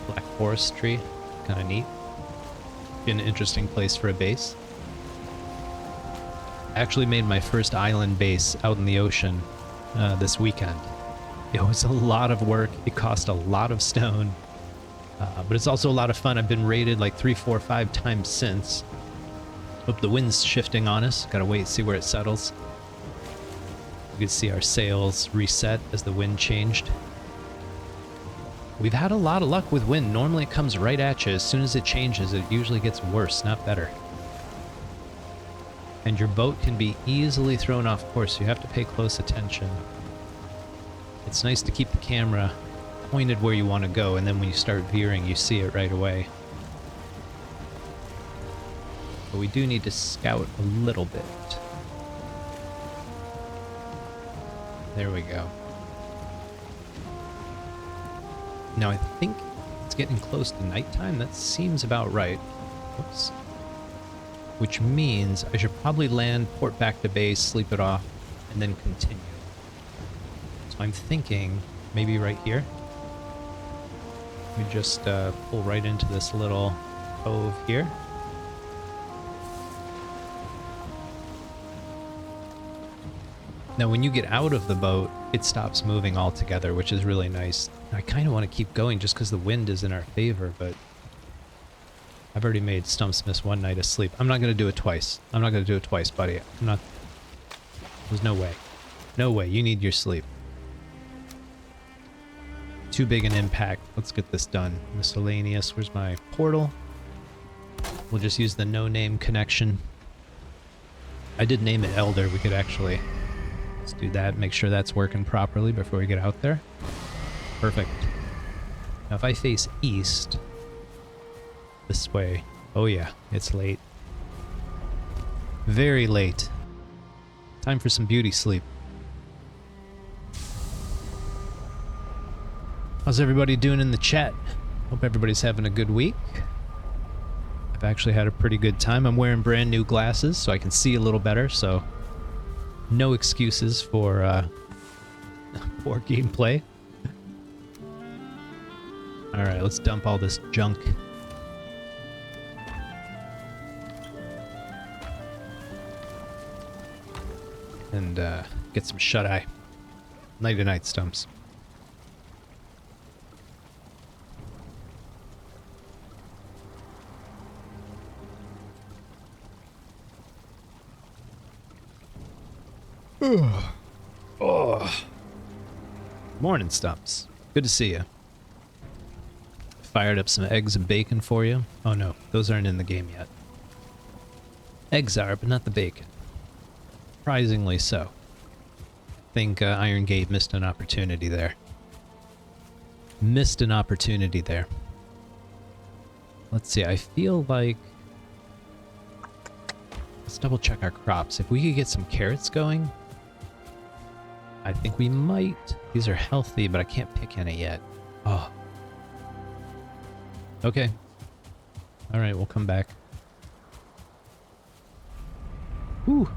S1: black forest tree? Kind of neat. Be an interesting place for a base. I actually made my first island base out in the ocean this weekend. It was a lot of work. It cost a lot of stone, but it's also a lot of fun. I've been raided like 3, 4, 5 times since. Hope the wind's shifting on us. Gotta wait and see where it settles. You can see our sails reset as the wind changed. We've had a lot of luck with wind. Normally it comes right at you. As soon as it changes, it usually gets worse, not better. And your boat can be easily thrown off course, so you have to pay close attention. It's nice to keep the camera pointed where you want to go, and then when you start veering, you see it right away. But we do need to scout a little bit. There we go. Now I think it's getting close to nighttime. That seems about right. Whoops. Which means I should probably land, port back to base, sleep it off, and then continue. So I'm thinking maybe right here. We just pull right into this little cove here. Now when you get out of the boat, it stops moving altogether, which is really nice. I kind of want to keep going just because the wind is in our favor, but I've already made Stumps miss 1 night of sleep. I'm not going to do it twice. I'm not going to do it twice, buddy. I'm not... There's no way. No way. You need your sleep. Too big an impact. Let's get this done. Miscellaneous. Where's my portal? We'll just use the no-name connection. I did name it Elder. We could actually... Let's do that, make sure that's working properly before we get out there. Perfect. Now if I face east... This way. Oh yeah, it's late. Very late. Time for some beauty sleep. How's everybody doing in the chat? Hope everybody's having a good week. I've actually had a pretty good time. I'm wearing brand new glasses so I can see a little better, so no excuses for poor gameplay. Alright, let's dump all this junk. And get some shut-eye. Night-to-night, Stumps. Oh. Morning, Stumps. Good to see you. Fired up some eggs and bacon for you. Oh no, those aren't in the game yet. Eggs are, but not the bacon. Surprisingly so. I think Iron Gate missed an opportunity there. Missed an opportunity there. Let's see, I feel like... Let's double check our crops. If we could get some carrots going... I think we might. These are healthy, but I can't pick any yet. Oh. Okay. Alright, we'll come back. Whew.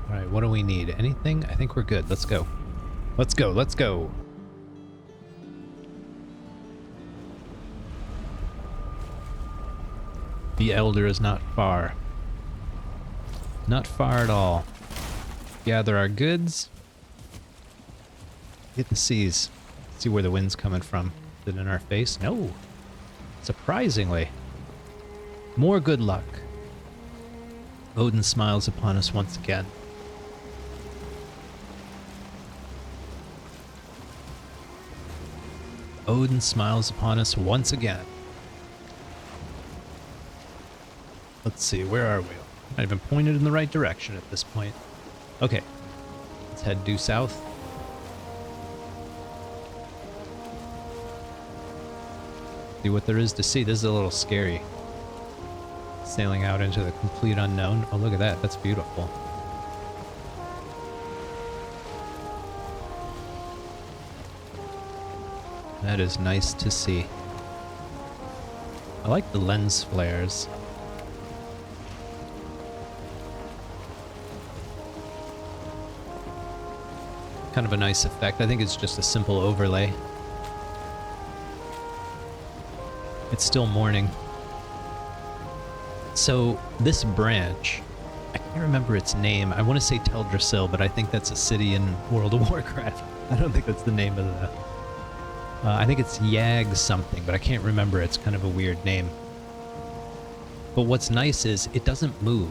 S1: Alright, what do we need? Anything? I think we're good. Let's go. Let's go, let's go. The Elder is not far. Not far at all. Gather our goods. Hit the seas. See where the wind's coming from. Is it in our face? No. Surprisingly. More good luck. Odin smiles upon us once again. Odin smiles upon us once again. Let's see, where are we? Not even pointed in the right direction at this point. Okay. Let's head due south. See what there is to see. This is a little scary. Sailing out into the complete unknown. Oh, look at that. That's beautiful. That is nice to see. I like the lens flares. Kind of a nice effect. I think it's just a simple overlay. It's still morning. So, this branch, I can't remember its name. I want to say Teldrassil, but I think that's a city in World of Warcraft. I don't think that's the name of the... I think it's Yag something, but I can't remember. It's kind of a weird name. But what's nice is it doesn't move.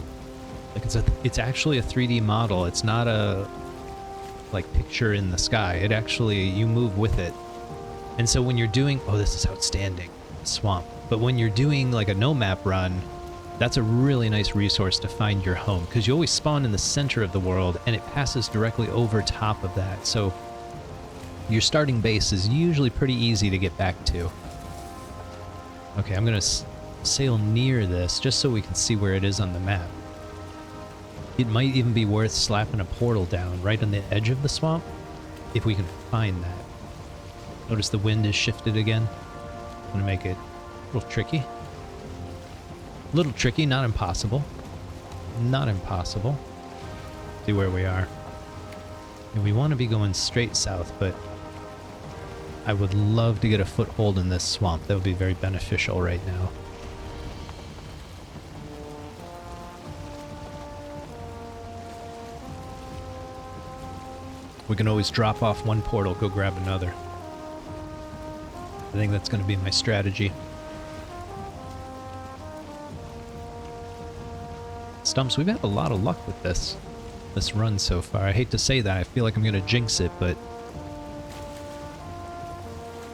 S1: Like it's actually a 3D model. It's not a like picture in the sky. It actually, you move with it. And so when you're doing, oh, this is outstanding. Swamp. But when you're doing like a no map run, that's a really nice resource to find your home, because you always spawn in the center of the world and it passes directly over top of that. So your starting base is usually pretty easy to get back to. Okay, I'm gonna sail near this just so we can see where it is on the map. It might even be worth slapping a portal down right on the edge of the swamp, if we can find that. Notice the wind is shifted again. I'm gonna make it a little tricky. A little tricky, not impossible. Not impossible. See where we are. And we want to be going straight south, but I would love to get a foothold in this swamp. That would be very beneficial right now. We can always drop off one portal, go grab another. I think that's going to be my strategy. Stumps, we've had a lot of luck with this run so far. I hate to say that. I feel like I'm going to jinx it, but...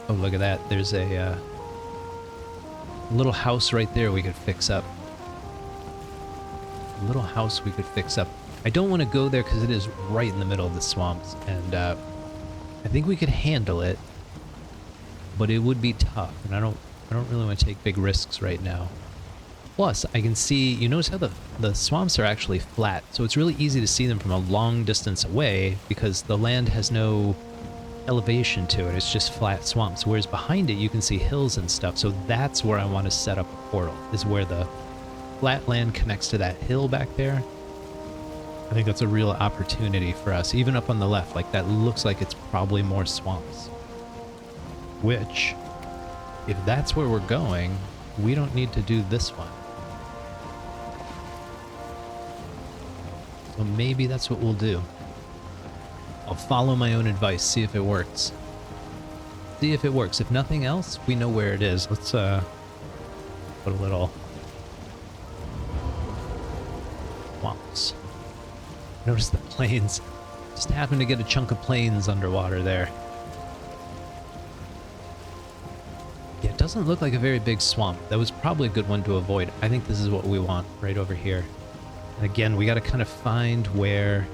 S1: Oh, look at that. There's a A little house right there we could fix up. A little house we could fix up. I don't want to go there because it is right in the middle of the swamps, and I think we could handle it, but it would be tough, and I don't really want to take big risks right now. Plus, I can see, you notice how the swamps are actually flat, so it's really easy to see them from a long distance away because the land has no elevation to it. It's just flat swamps, whereas behind it you can see hills and stuff. So that's where I want to set up a portal, is where the flat land connects to that hill back there. I think that's a real opportunity for us. Even up on the left, like that looks like it's probably more swamps. Which, if that's where we're going, we don't need to do this one. So maybe that's what we'll do. I'll follow my own advice, see if it works. See if it works. If nothing else, we know where it is. Let's put a little swamps. Notice the plains. Just happened to get a chunk of plains underwater there. Yeah, it doesn't look like a very big swamp. That was probably a good one to avoid. I think this is what we want right over here. And again, we got to kind of find where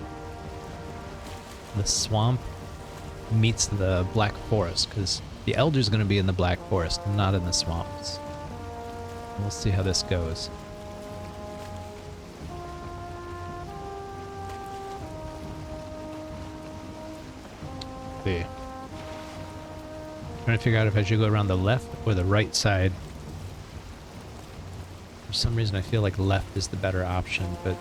S1: the swamp meets the Black Forest, because the Elder's going to be in the Black Forest, not in the swamps. We'll see how this goes. See. Trying to figure out if I should go around the left or the right side. For some reason I feel like left is the better option, but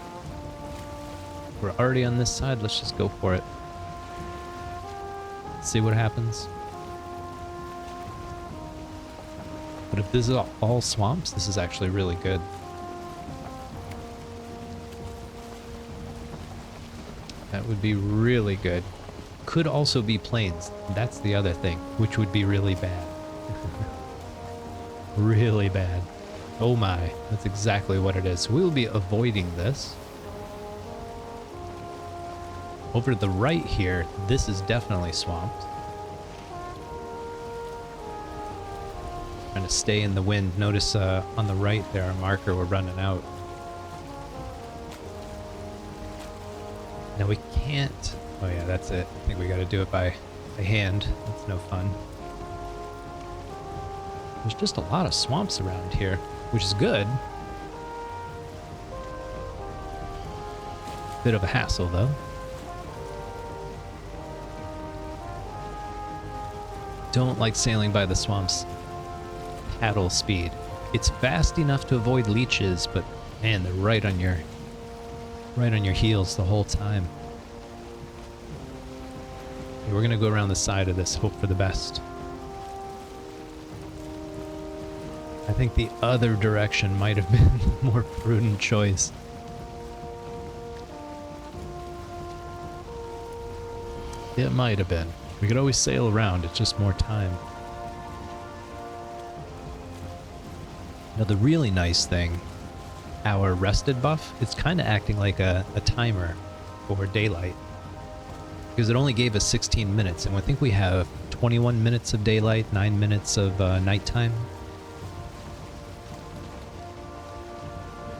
S1: we're already on this side, let's just go for it. See what happens. But if this is all swamps, this is actually really good. That would be really good. Could also be plains. That's the other thing, which would be really bad. Really bad. Oh my, that's exactly what it is. We'll be avoiding this. Over to the right here, this is definitely swamped. Trying to stay in the wind. Notice on the right there, our marker, we're running out. Now we can't... Oh yeah, that's it. I think we gotta do it by hand. That's no fun. There's just a lot of swamps around here, which is good. Bit of a hassle, though. Don't like sailing by the swamps paddle speed. It's fast enough to avoid leeches, but man, they're right on your heels the whole time. Okay, we're gonna go around the side of this, hope for the best. I think the other direction might have been the more prudent choice. It might have been. We could always sail around, it's just more time. Now the really nice thing, our rested buff, it's kind of acting like a timer for daylight. Because it only gave us 16 minutes, and I think we have 21 minutes of daylight, 9 minutes of nighttime.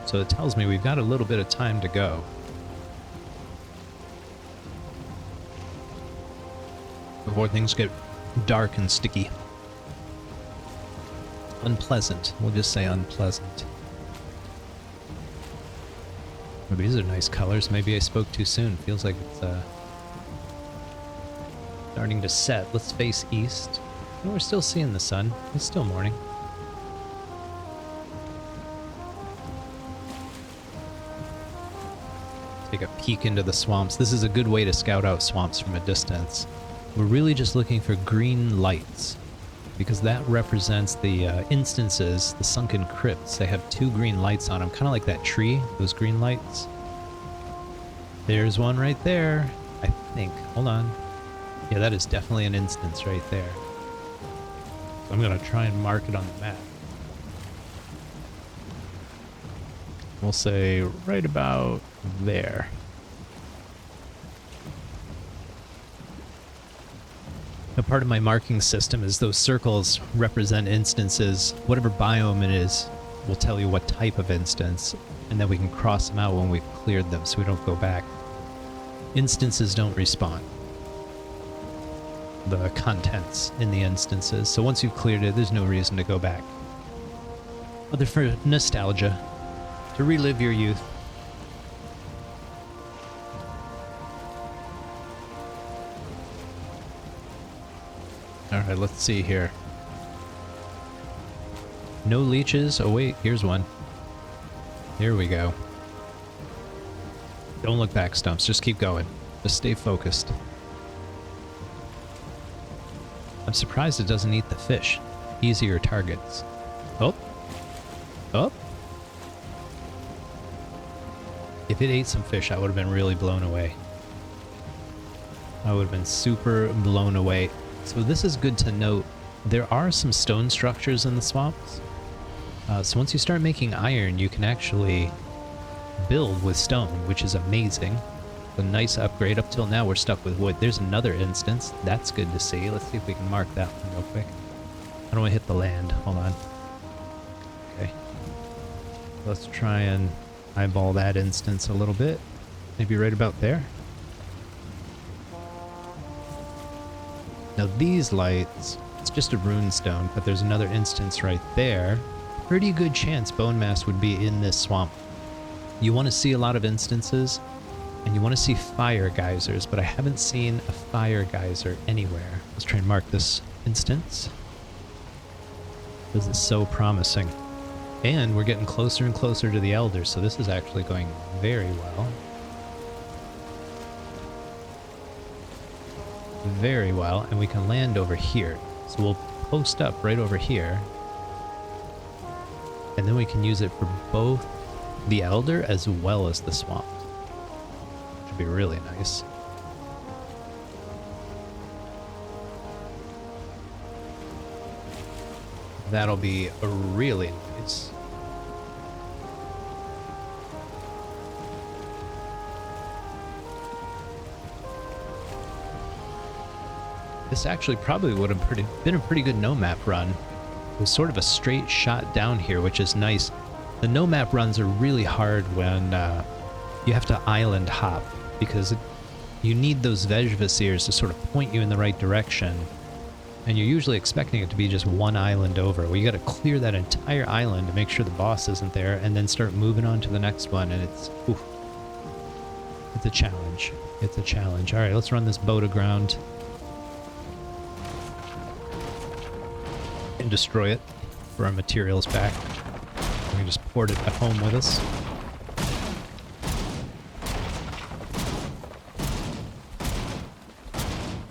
S1: So it tells me we've got a little bit of time to go. Before things get dark and sticky. Unpleasant. We'll just say unpleasant. Oh, these are nice colors. Maybe I spoke too soon. Feels like it's starting to set. Let's face east. Oh, we're still seeing the sun. It's still morning. Take a peek into the swamps. This is a good way to scout out swamps from a distance. We're really just looking for green lights, because that represents the instances, the sunken crypts. They have 2 green lights on them, kind of like that tree, those green lights. There's one right there, I think. Hold on. Yeah, that is definitely an instance right there. So I'm going to try and mark it on the map. We'll say right about there. Now part of my marking system is those circles represent instances. Whatever biome it is will tell you what type of instance, and then we can cross them out when we've cleared them so we don't go back. Instances don't respawn. The contents in the instances. So once you've cleared it, there's no reason to go back. Other for nostalgia, to relive your youth. Alright, let's see here. No leeches. Oh wait, here's one. Here we go. Don't look back, Stumps. Just keep going. Just stay focused. I'm surprised it doesn't eat the fish. Easier targets. Oh. Oh. If it ate some fish, I would have been really blown away. I would have been super blown away. So this is good to note. There are some stone structures in the swamps. So once you start making iron, you can actually build with stone, which is amazing. A nice upgrade. Up till now, we're stuck with wood. There's another instance. That's good to see. Let's see if we can mark that one real quick. I don't want to hit the land. Hold on. Okay. Let's try and eyeball that instance a little bit. Maybe right about there. Now these lights, it's just a rune stone, but there's another instance right there. Pretty good chance Bonemass would be in this swamp. You want to see a lot of instances, and you want to see fire geysers, but I haven't seen a fire geyser anywhere. Let's try and mark this instance. This is so promising. And we're getting closer and closer to the Elder, so this is actually going very well. Very well, and we can land over here. So we'll post up right over here. And then we can use it for both the Elder as well as the swamp. Should be really nice. That'll be really nice. This actually probably would have been a pretty good no-map run. It was sort of a straight shot down here, which is nice. The no-map runs are really hard when you have to island hop, because you need those Vegvasirs to sort of point you in the right direction. And you're usually expecting it to be just one island over. Well, you got to clear that entire island to make sure the boss isn't there, and then start moving on to the next one, and it's a challenge. It's a challenge. All right, let's run this boat aground and destroy it for our materials back. We can just port it at home with us.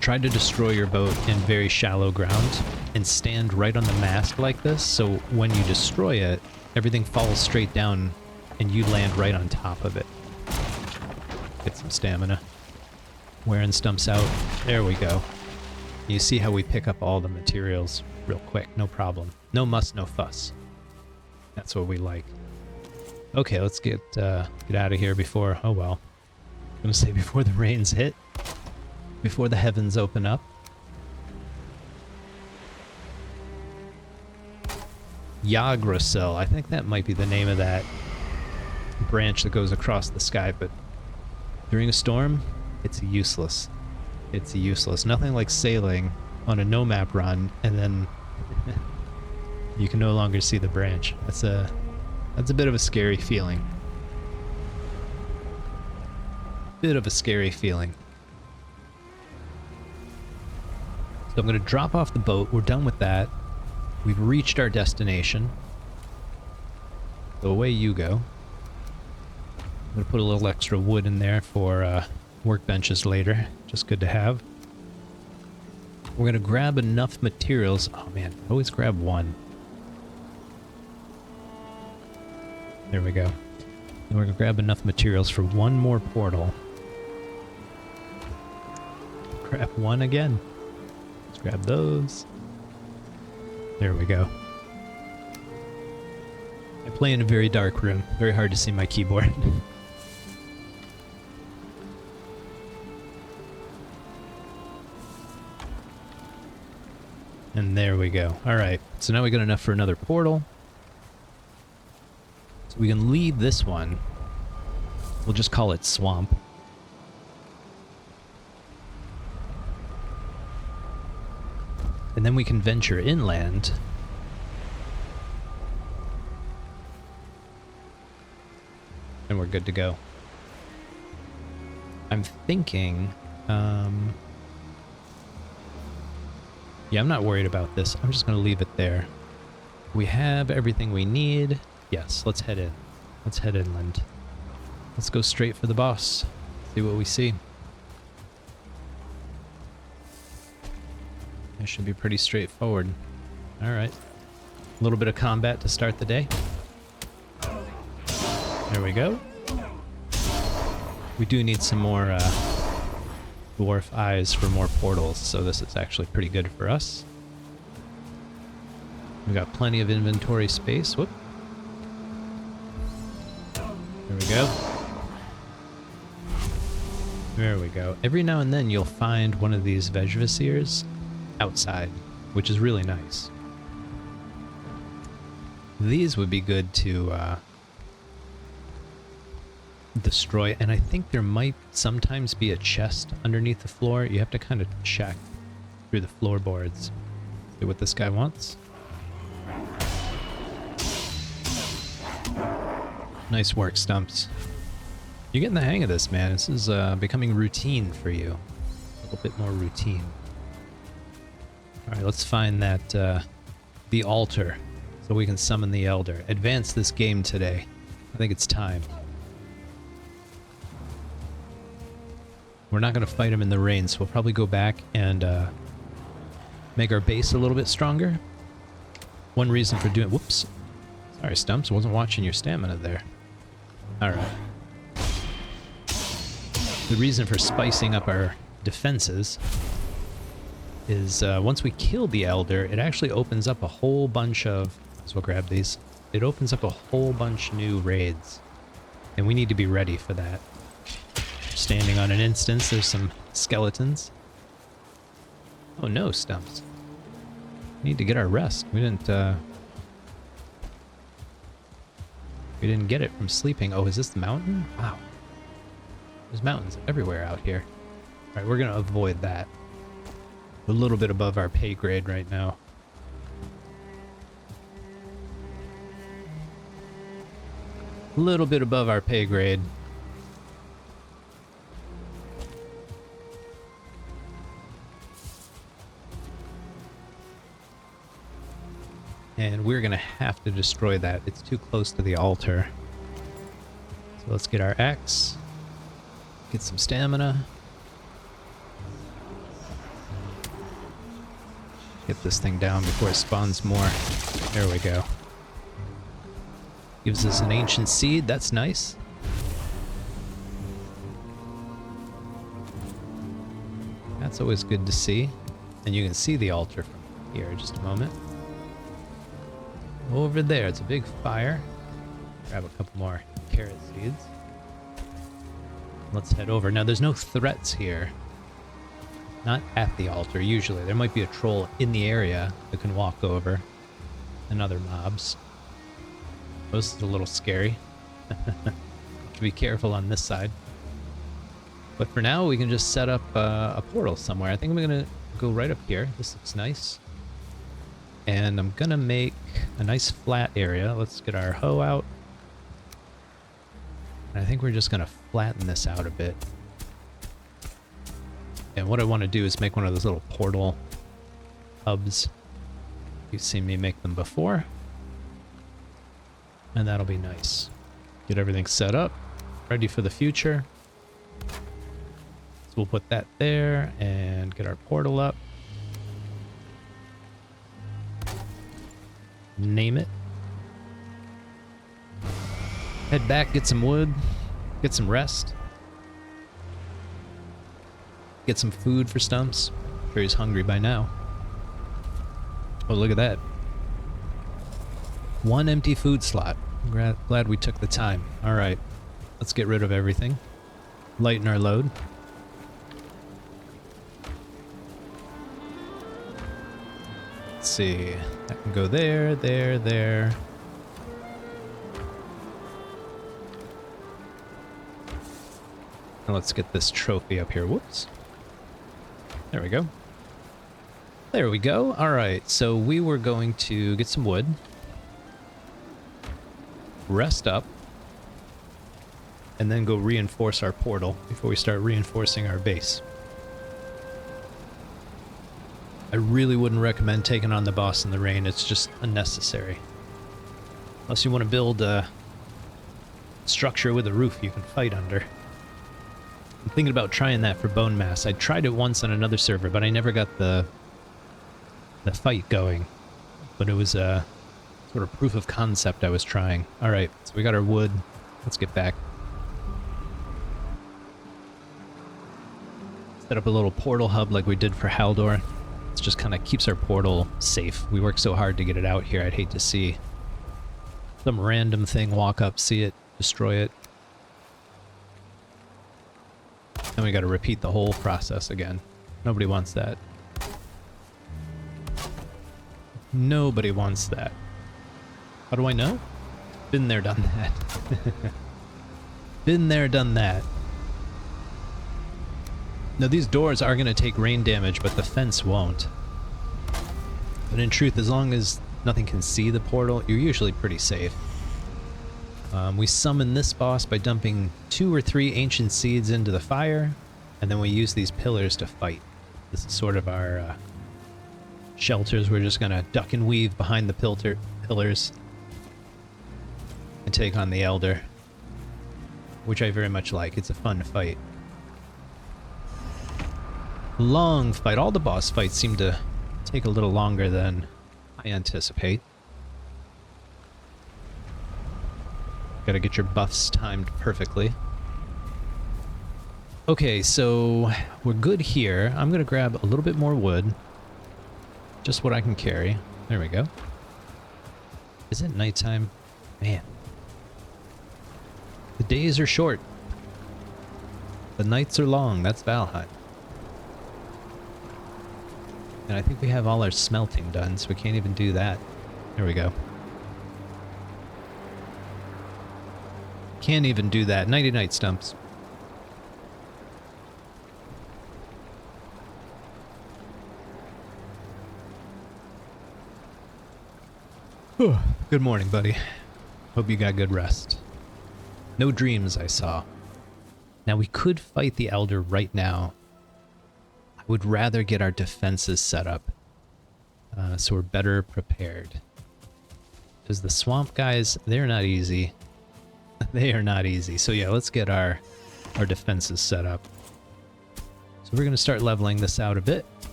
S1: Try to destroy your boat in very shallow ground and stand right on the mast like this, so when you destroy it, everything falls straight down and you land right on top of it. Get some stamina. Wearing Stumps out. There we go. You see how we pick up all the materials real quick, no problem. No muss, no fuss. That's what we like. Okay, let's get out of here before, oh well. I'm gonna say before the rains hit. Before the heavens open up. Yggdrasil, I think that might be the name of that branch that goes across the sky, but during a storm, it's useless. It's useless. Nothing like sailing on a no-map run, and then you can no longer see the branch. That's a bit of a scary feeling. Bit of a scary feeling. So I'm going to drop off the boat. We're done with that. We've reached our destination. So away you go. I'm going to put a little extra wood in there for workbenches later. Just good to have. We're going to grab enough materials. Oh man, I always grab one. There we go. And we're going to grab enough materials for one more portal. Grab one again. Let's grab those. There we go. I play in a very dark room. Very hard to see my keyboard. And there we go. Alright, so now we got enough for another portal. So we can leave this one. We'll just call it Swamp. And then we can venture inland. And we're good to go. I'm thinking... yeah, I'm not worried about this. I'm just going to leave it there. We have everything we need. Yes, let's head in. Let's head inland. Let's go straight for the boss. See what we see. It should be pretty straightforward. Alright. A little bit of combat to start the day. There we go. We do need some more dwarf eyes for more portals, so this is actually pretty good for us. We've got plenty of inventory space. Whoop. There we go. There we go. Every now and then you'll find one of these Vegvasirs outside, which is really nice. These would be good to destroy, and I think there might sometimes be a chest underneath the floor. You have to kind of check through the floorboards. See what this guy wants. Nice work, Stumps. You're getting the hang of this, man. This is becoming routine for you. A little bit more routine. Alright, let's find that the altar so we can summon the Elder. Advance this game today. I think it's time. We're not going to fight him in the rain, so we'll probably go back and make our base a little bit stronger. One reason for doing... Whoops. Sorry, Stumps. I wasn't watching your stamina there. Alright. The reason for spicing up our defenses is once we kill the Elder, it actually opens up a whole bunch of... So we'll grab these. It opens up a whole bunch new raids. And we need to be ready for that. Standing on an instance, there's some skeletons. Oh no, Stumps. We need to get our rest. We didn't get it from sleeping. Oh, is this the mountain? Wow. There's mountains everywhere out here. Alright, we're gonna avoid that. A little bit above our pay grade right now. A little bit above our pay grade. And we're gonna have to destroy that. It's too close to the altar. So let's get our axe. Get some stamina. Get this thing down before it spawns more. There we go. Gives us an ancient seed. That's nice. That's always good to see. And you can see the altar from here. Just a moment. Over there, it's a big fire. Grab a couple more carrot seeds. Let's head over. Now, there's no threats here. Not at the altar, usually. There might be a troll in the area that can walk over. And other mobs. This is a little scary. Be careful on this side. But for now, we can just set up a portal somewhere. I think I'm going to go right up here. This looks nice. And I'm gonna make a nice flat area. Let's get our hoe out. And I think we're just gonna flatten this out a bit. And what I want to do is make one of those little portal hubs. You've seen me make them before. And that'll be nice. Get everything set up, ready for the future. So we'll put that there and get our portal up. Name it. Head back, get some wood, get some rest. Get some food for Stumps. I'm sure he's hungry by now. Oh, look at that. One empty food slot. I'm glad we took the time. Alright, let's get rid of everything. Lighten our load. let's see. That can go there, there, there. Now let's get this trophy up here. Whoops. There we go. There we go. All right, so we were going to get some wood. Rest up. And then go reinforce our portal before we start reinforcing our base. I really wouldn't recommend taking on the boss in the rain. It's just unnecessary. Unless you want to build a structure with a roof you can fight under. I'm thinking about trying that for Bonemass. I tried it once on another server, but I never got the fight going. But it was a sort of proof of concept I was trying. Alright, so we got our wood. Let's get back. Set up a little portal hub like we did for Haldor. It just kind of keeps our portal safe. We worked so hard to get it out here, I'd hate to see some random thing walk up, see it, destroy it. Then we gotta repeat the whole process again. Nobody wants that. Nobody wants that. How do I know? Been there, done that. Been there, done that. Now these doors are going to take rain damage, but the fence won't. But in truth, as long as nothing can see the portal, you're usually pretty safe. We summon this boss by dumping 2 or 3 ancient seeds into the fire, and then we use these pillars to fight. This is sort of our shelters. We're just going to duck and weave behind the pillars and take on the Elder, which I very much like. It's a fun fight. Long fight. All the boss fights seem to take a little longer than I anticipate. Gotta get your buffs timed perfectly. Okay, so we're good here. I'm gonna grab a little bit more wood. Just what I can carry. There we go. Is it nighttime? Man. The days are short. The nights are long. That's Valheim. And I think we have all our smelting done, so we can't even do that. There we go. Can't even do that. Nighty-night, Stumps. Good morning, buddy. Hope you got good rest. No dreams, I saw. Now, we could fight the Elder right now. I would rather get our defenses set up, so we're better prepared. Because the swamp guys, they're not easy. They are not easy. So yeah, let's get our defenses set up. So we're going to start leveling this out a bit.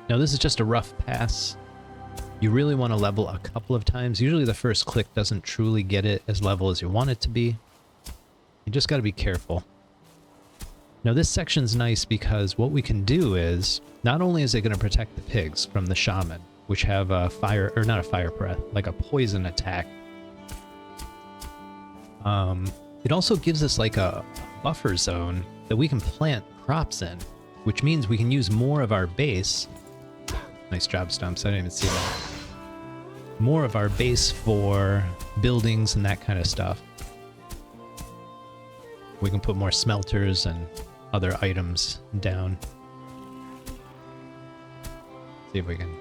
S1: Now this is just a rough pass. You really want to level a couple of times. Usually the first click doesn't truly get it as level as you want it to be. You just got to be careful. Now this section's nice because what we can do is, not only is it going to protect the pigs from the shaman, which have a fire, or not a fire breath, like a poison attack. It also gives us like a buffer zone that we can plant crops in, which means we can use more of our base. Nice job, Stumps. I didn't even see that. More of our base for buildings and that kind of stuff. We can put more smelters and other items down. See if we can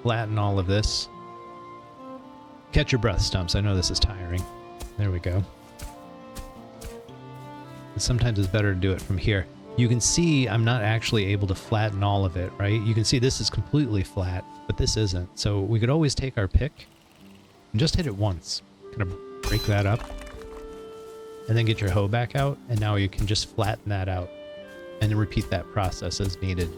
S1: flatten all of this. Catch your breath, Stumps. I know this is tiring. There we go. Sometimes it's better to do it from here. You can see I'm not actually able to flatten all of it, right? You can see this is completely flat, but this isn't. So we could always take our pick and just hit it once. Kind of break that up. And then get your hoe back out, and now you can just flatten that out. And then repeat that process as needed.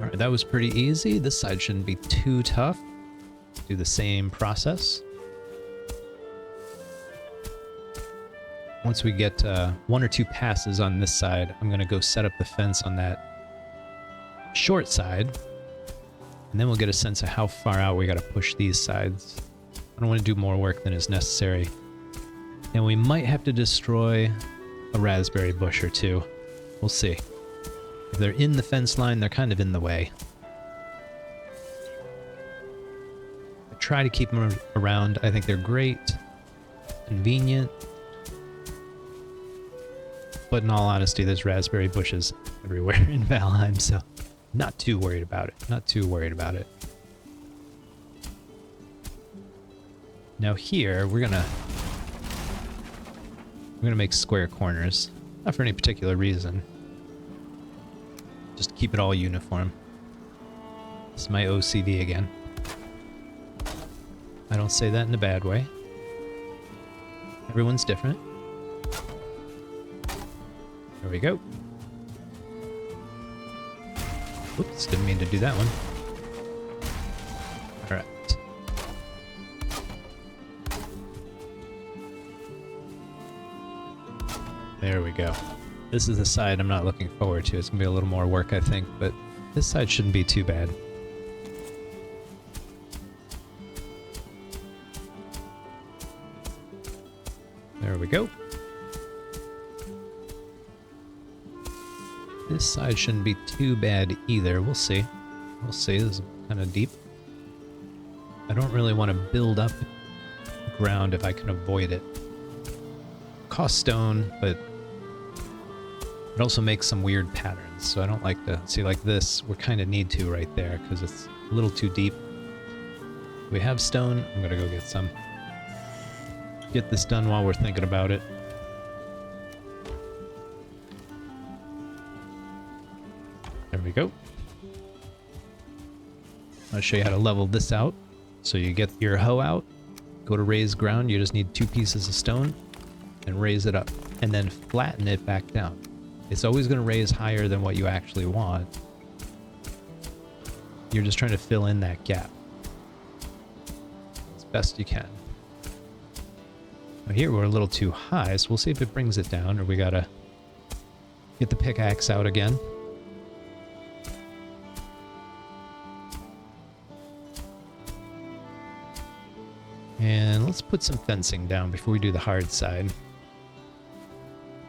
S1: Alright, that was pretty easy. This side shouldn't be too tough. Do the same process. Once we get 1 or 2 passes on this side, I'm going to go set up the fence on that short side. And then we'll get a sense of how far out we got to push these sides. I don't want to do more work than is necessary. And we might have to destroy a raspberry bush or two. We'll see. If they're in the fence line, they're kind of in the way. I try to keep them around. I think they're great, convenient. But in all honesty, there's raspberry bushes everywhere in Valheim, so not too worried about it. Not too worried about it. Now here, we're gonna make square corners. Not for any particular reason. Just keep it all uniform. This is my OCD again. I don't say that in a bad way. Everyone's different. There we go. Whoops, didn't mean to do that one. Alright. There we go. This is the side I'm not looking forward to. It's going to be a little more work, I think, but this side shouldn't be too bad. There we go. This side shouldn't be too bad either. We'll see. We'll see. This is kind of deep. I don't really want to build up ground if I can avoid it. Cost stone, but it also makes some weird patterns, so I don't like to see like this. We kind of need to right there because it's a little too deep. We have stone. I'm gonna go get some. Get this done while we're thinking about it. There we go. I'll show you how to level this out. So you get your hoe out, go to raise ground. You just need 2 pieces of stone and raise it up, and then flatten it back down. It's always going to raise higher than what you actually want. You're just trying to fill in that gap as best you can. Now here we're a little too high, so we'll see if it brings it down, or we gotta get the pickaxe out again. And let's put some fencing down before we do the hard side.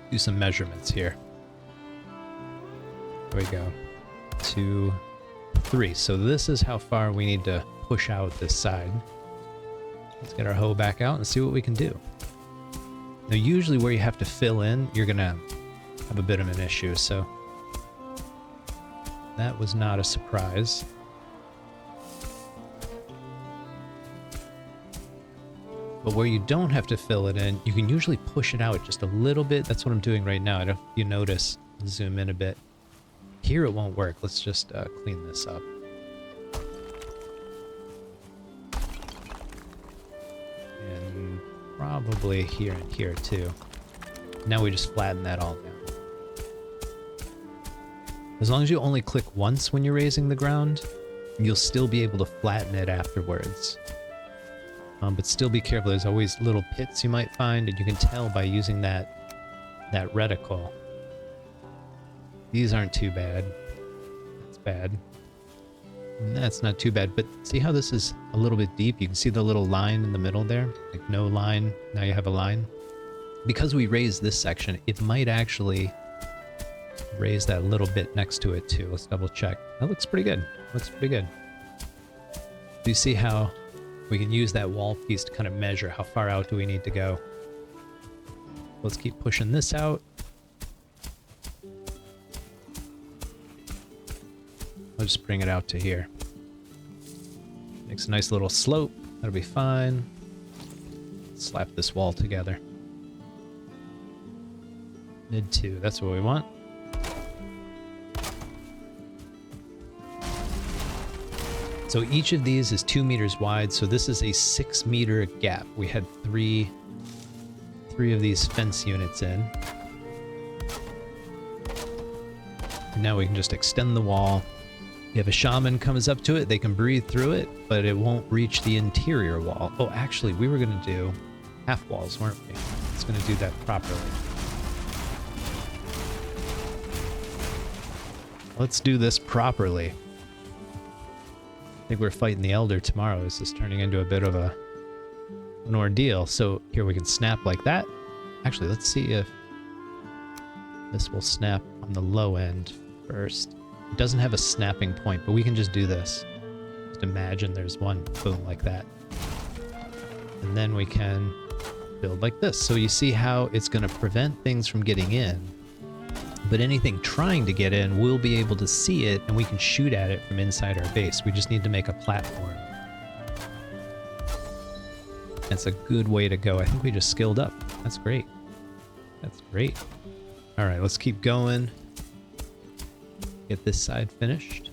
S1: Do some measurements here. There we go. 2, 3. So this is how far we need to push out this side. Let's get our hoe back out and see what we can do. Now usually where you have to fill in, you're gonna have a bit of an issue, so that was not a surprise. But where you don't have to fill it in, you can usually push it out just a little bit. That's what I'm doing right now. I don't know if you notice. Zoom in a bit. Here it won't work. Let's just clean this up. And probably here and here too. Now we just flatten that all down. As long as you only click once when you're raising the ground, you'll still be able to flatten it afterwards. But still be careful. There's always little pits you might find, and you can tell by using that reticle. These aren't too bad. That's bad. And that's not too bad, but see how this is a little bit deep? You can see the little line in the middle there? Like no line, now you have a line. Because we raised this section, it might actually raise that little bit next to it too. Let's double check. That looks pretty good. Looks pretty good. Do you see how we can use that wall piece to kind of measure how far out do we need to go? Let's keep pushing this out. I'll just bring it out to here. Makes a nice little slope. That'll be fine. Slap this wall together. Mid 2, that's what we want. So each of these is 2 meters wide, so this is a 6 meter gap. We had three of these fence units in. And now we can just extend the wall. If a shaman comes up to it, they can breathe through it, but it won't reach the interior wall. Oh, actually, we were going to do half walls, weren't we? It's going to do that properly. Let's do this properly. I think we're fighting the Elder tomorrow. This is turning into a bit of a an ordeal. So here we can snap like that. Actually, let's see if this will snap on the low end first. It doesn't have a snapping point, but we can just do this. Just imagine there's one, boom, like that. And then we can build like this. So you see how it's going to prevent things from getting in, but anything trying to get in, we'll be able to see it and we can shoot at it from inside our base. We just need to make a platform. That's a good way to go. I think we just skilled up. That's great. That's great. All right, let's keep going. Get this side finished.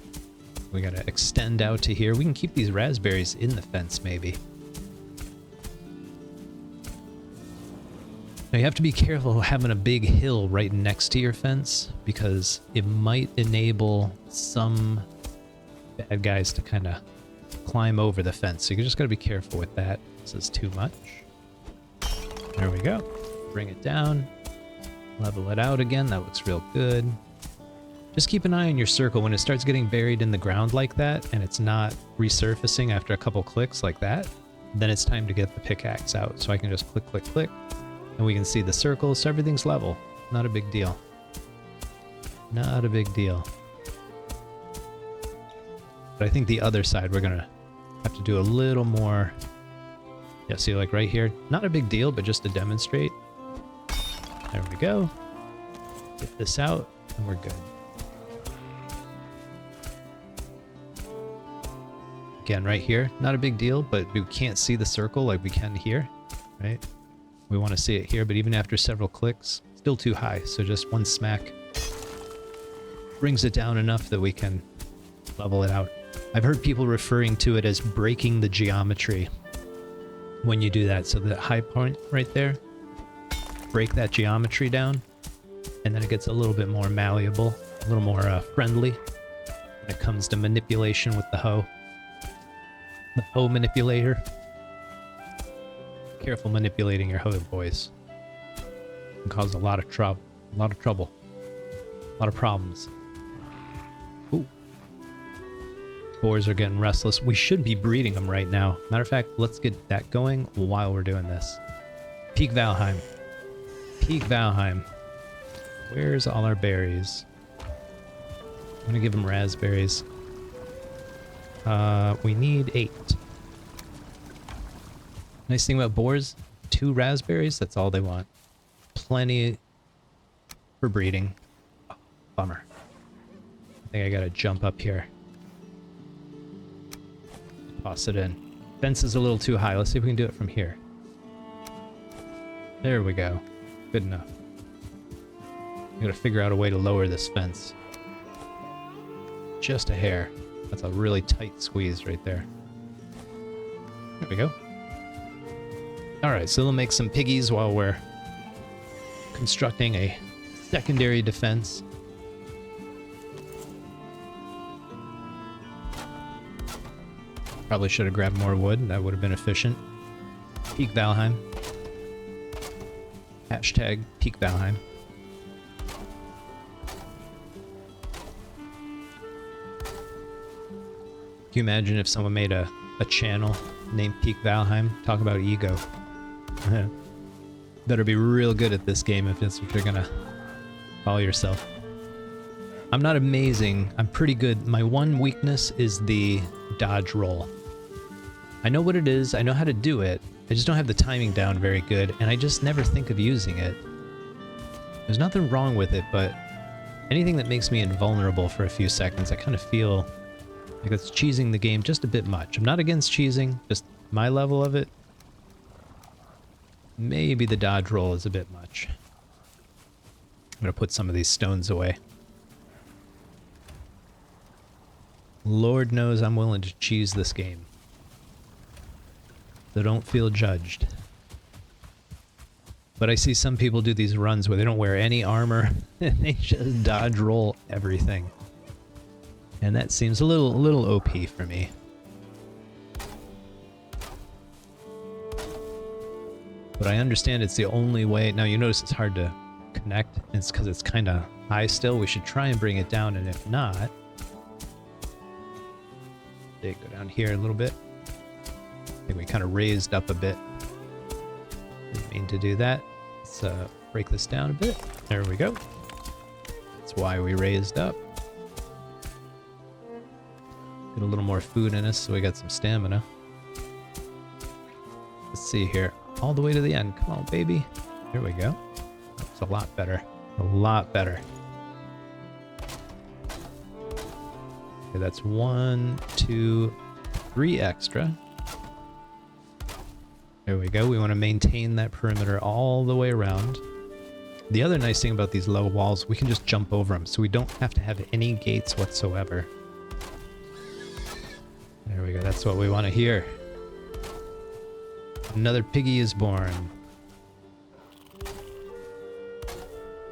S1: We got to extend out to here. We can keep these raspberries in the fence maybe. Now you have to be careful having a big hill right next to your fence because it might enable some bad guys to kind of climb over the fence. So you just got to be careful with that. This is too much. There we go. Bring it down. Level it out again. That looks real good. Just keep an eye on your circle. When it starts getting buried in the ground like that and it's not resurfacing after a couple clicks like that, then it's time to get the pickaxe out. So I can just click, click, click. And we can see the circle, so everything's level. Not a big deal. Not a big deal. But I think the other side, we're gonna have to do a little more. Yeah, see, like right here, not a big deal, but just to demonstrate. There we go. Get this out, and we're good. Again, right here, not a big deal, but we can't see the circle like we can here, right? We want to see it here, but even after several clicks, still too high. So just one smack brings it down enough that we can level it out. I've heard people referring to it as breaking the geometry when you do that. So the high point right there, break that geometry down, and then it gets a little bit more malleable, a little more friendly when it comes to manipulation with the hoe. The hoe manipulator. Careful manipulating your hoe, boys. It can cause a lot of trouble. A lot of trouble. A lot of problems. Ooh. Boars are getting restless. We should be breeding them right now. Matter of fact, let's get that going while we're doing this. Peak Valheim. Peak Valheim. Where's all our berries? I'm gonna give them raspberries. We need 8. Nice thing about boars, 2 raspberries, that's all they want. Plenty for breeding. Oh, bummer. I think I gotta jump up here. Toss it in. Fence is a little too high. Let's see if we can do it from here. There we go. Good enough. I gotta figure out a way to lower this fence. Just a hair. That's a really tight squeeze right there. There we go. Alright, so they'll make some piggies while we're constructing a secondary defense. Probably should have grabbed more wood. That would have been efficient. Peak Valheim. Hashtag Peak Valheim. Can you imagine if someone made a channel named Peak Valheim? Talk about ego. Better be real good at this game if that's what you're gonna call yourself. I'm not amazing. I'm pretty good. My one weakness is the dodge roll. I know what it is. I know how to do it. I just don't have the timing down very good, and I just never think of using it. There's nothing wrong with it, but anything that makes me invulnerable for a few seconds, I kind of feel like it's cheesing the game just a bit much. I'm not against cheesing, just my level of it. Maybe the dodge roll is a bit much. I'm gonna put some of these stones away. Lord knows I'm willing to cheese this game. So don't feel judged. But I see some people do these runs where they don't wear any armor and they just dodge roll everything. And that seems a little OP for me. But I understand it's the only way. Now you notice it's hard to connect. It's because it's kind of high still. We should try and bring it down, and if not, they go down here a little bit. I think we kind of raised up a bit. Didn't mean to do that. Let's break this down a bit. There we go. That's why we raised up. Get a little more food in us so we got some stamina. Let's see here. All the way to the end. Come on, baby. There we go. That's a lot better. A lot better. Okay, that's 1, 2, 3 extra. There we go. We want to maintain that perimeter all the way around. The other nice thing about these low walls, we can just jump over them, so we don't have to have any gates whatsoever. There we go. That's what we want to hear. Another piggy is born.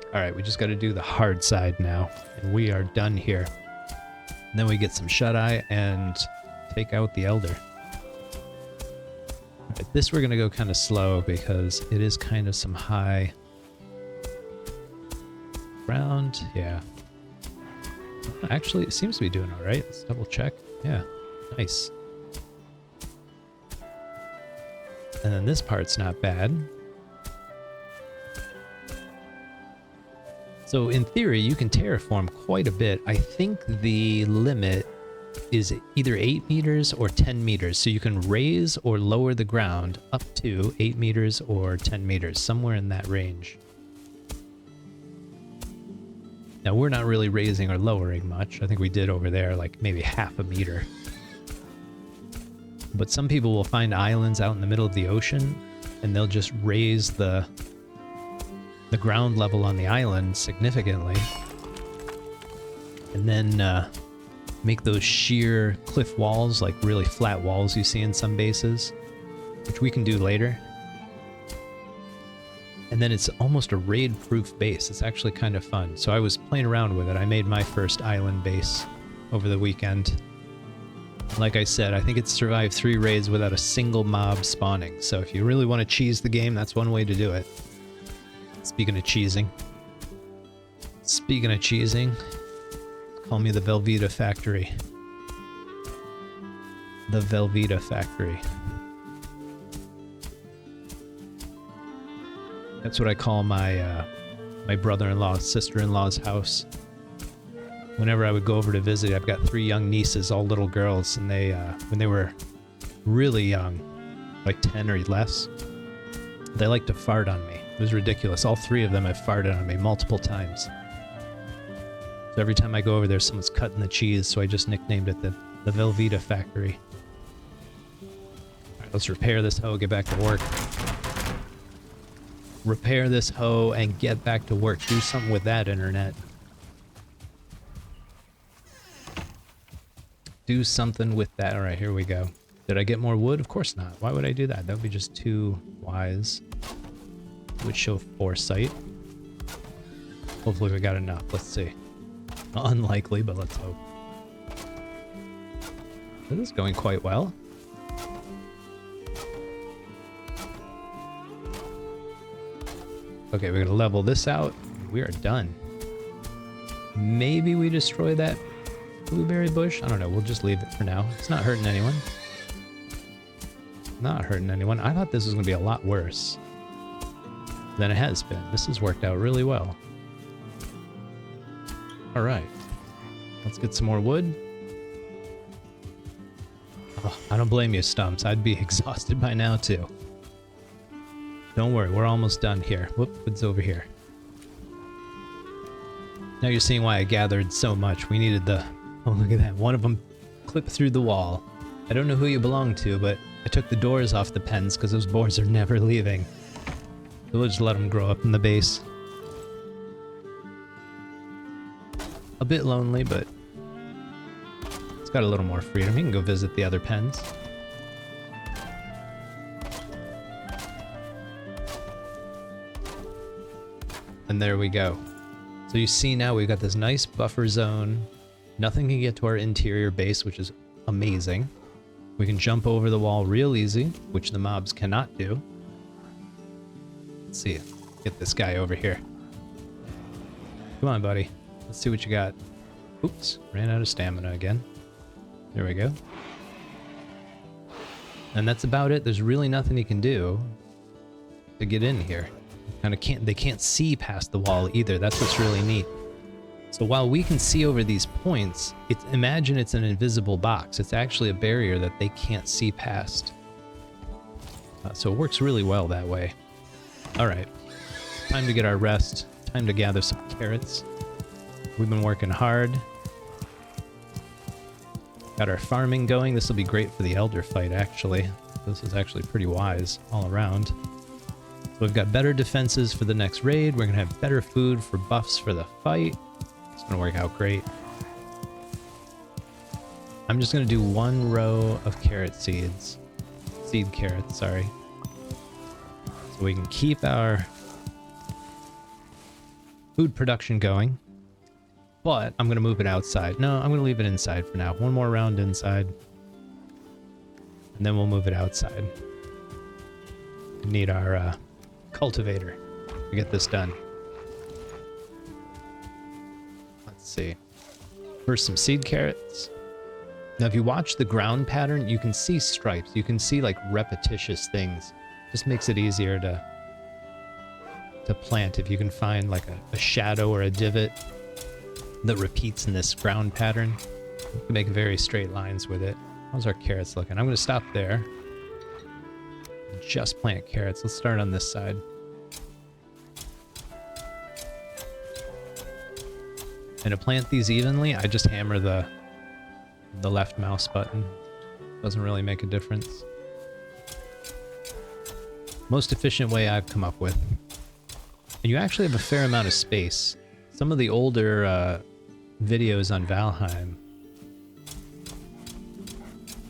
S1: Alright, we just got to do the hard side now, and we are done here. And then we get some shut-eye and take out the elder. Alright, this we're going to go kind of slow because it is kind of some high ground. Yeah. Actually, it seems to be doing alright. Let's double check. Yeah, nice. And then this part's not bad. So in theory, you can terraform quite a bit. I think the limit is either 8 meters or 10 meters. So you can raise or lower the ground up to 8 meters or 10 meters, somewhere in that range. Now we're not really raising or lowering much. I think we did over there like maybe half a meter. But some people will find islands out in the middle of the ocean and they'll just raise the ground level on the island significantly, and then make those sheer cliff walls, like really flat walls you see in some bases, which we can do later. And then it's almost a raid-proof base. It's actually kind of fun. So I was playing around with it. I made my first island base over the weekend. Like I said, I think it's survived 3 raids without a single mob spawning. So if you really want to cheese the game, that's one way to do it. Speaking of cheesing. Call me the Velveeta Factory. The Velveeta Factory. That's what I call my my brother-in-law, sister-in-law's house. Whenever I would go over to visit, I've got 3 young nieces, all little girls, and they, when they were really young, like 10 or less, they liked to fart on me. It was ridiculous. All 3 of them have farted on me multiple times. So every time I go over there, someone's cutting the cheese, so I just nicknamed it the Velveeta Factory. Alright, let's repair this hoe, get back to work. Repair this hoe and get back to work. Do something with that, internet. Do something with that. Alright, here we go. Did I get more wood? Of course not. Why would I do that? That would be just too wise. It would show foresight. Hopefully we got enough. Let's see. Unlikely, but let's hope. This is going quite well. Okay, we're gonna level this out. We are done. Maybe we destroy that blueberry bush? I don't know. We'll just leave it for now. It's not hurting anyone. Not hurting anyone. I thought this was gonna be a lot worse than it has been. This has worked out really well. Alright. Let's get some more wood. Oh, I don't blame you, Stumps. I'd be exhausted by now, too. Don't worry, we're almost done here. Whoop, wood's over here. Now you're seeing why I gathered so much. We needed the... Oh, look at that. One of them clipped through the wall. I don't know who you belong to, but I took the doors off the pens because those boars are never leaving. So we'll just let them grow up in the base. A bit lonely, but it's got a little more freedom. You can go visit the other pens. And there we go. So you see now we've got this nice buffer zone. Nothing can get to our interior base, which is amazing. We can jump over the wall real easy, which the mobs cannot do. Let's see. Get this guy over here. Come on, buddy. Let's see what you got. Oops, ran out of stamina again. There we go. And that's about it. There's really nothing you can do. to get in here. They can't see past the wall either. That's what's really neat. So while we can see over these points, imagine it's an invisible box. It's actually a barrier that they can't see past. So it works really well that way. All right, time to get our rest. Time to gather some carrots. We've been working hard. Got our farming going. This will be great for the elder fight, actually. This is actually pretty wise all around. So we've got better defenses for the next raid. We're going to have better food for buffs for the fight. It's going to work out great. I'm just going to do 1 row of carrot seeds. Seed carrots, sorry. So we can keep our food production going. But I'm going to move it outside. No, I'm going to leave it inside for now. 1 more round inside. And then we'll move it outside. We need our cultivator to get this done. Let's see. First, some seed carrots. Now, if you watch the ground pattern, you can see stripes. You can see like repetitious things. Just makes it easier to plant if you can find like a shadow or a divot that repeats in this ground pattern. You can make very straight lines with it. How's our carrots looking? I'm going to stop there. Just plant carrots. Let's start on this side. And to plant these evenly, I just hammer the left mouse button. Doesn't really make a difference. Most efficient way I've come up with. And you actually have a fair amount of space. Some of the older videos on Valheim,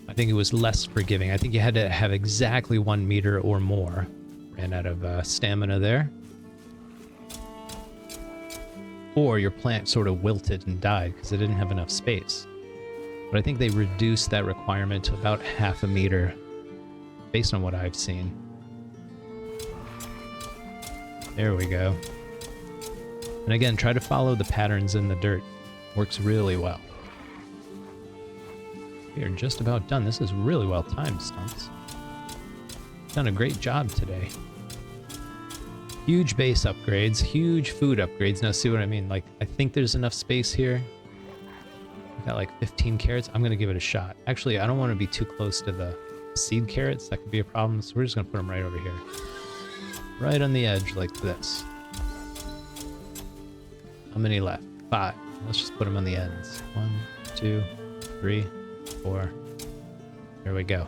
S1: I think it was less forgiving. I think you had to have exactly 1 meter or more. Ran out of stamina there. Or your plant sort of wilted and died because it didn't have enough space. But I think they reduced that requirement to about 1/2 meter based on what I've seen. There we go. And again, try to follow the patterns in the dirt. Works really well. We are just about done. This is really well timed, Stumps. Done a great job today. Huge base upgrades, huge food upgrades. Now see what I mean? Like, I think there's enough space here. I've got like 15 carrots. I'm gonna give it a shot. Actually, I don't want to be too close to the seed carrots. That could be a problem. So we're just gonna put them right over here. Right on the edge like this. How many left? 5. Let's just put them on the ends. 1, 2, 3, 4. There we go.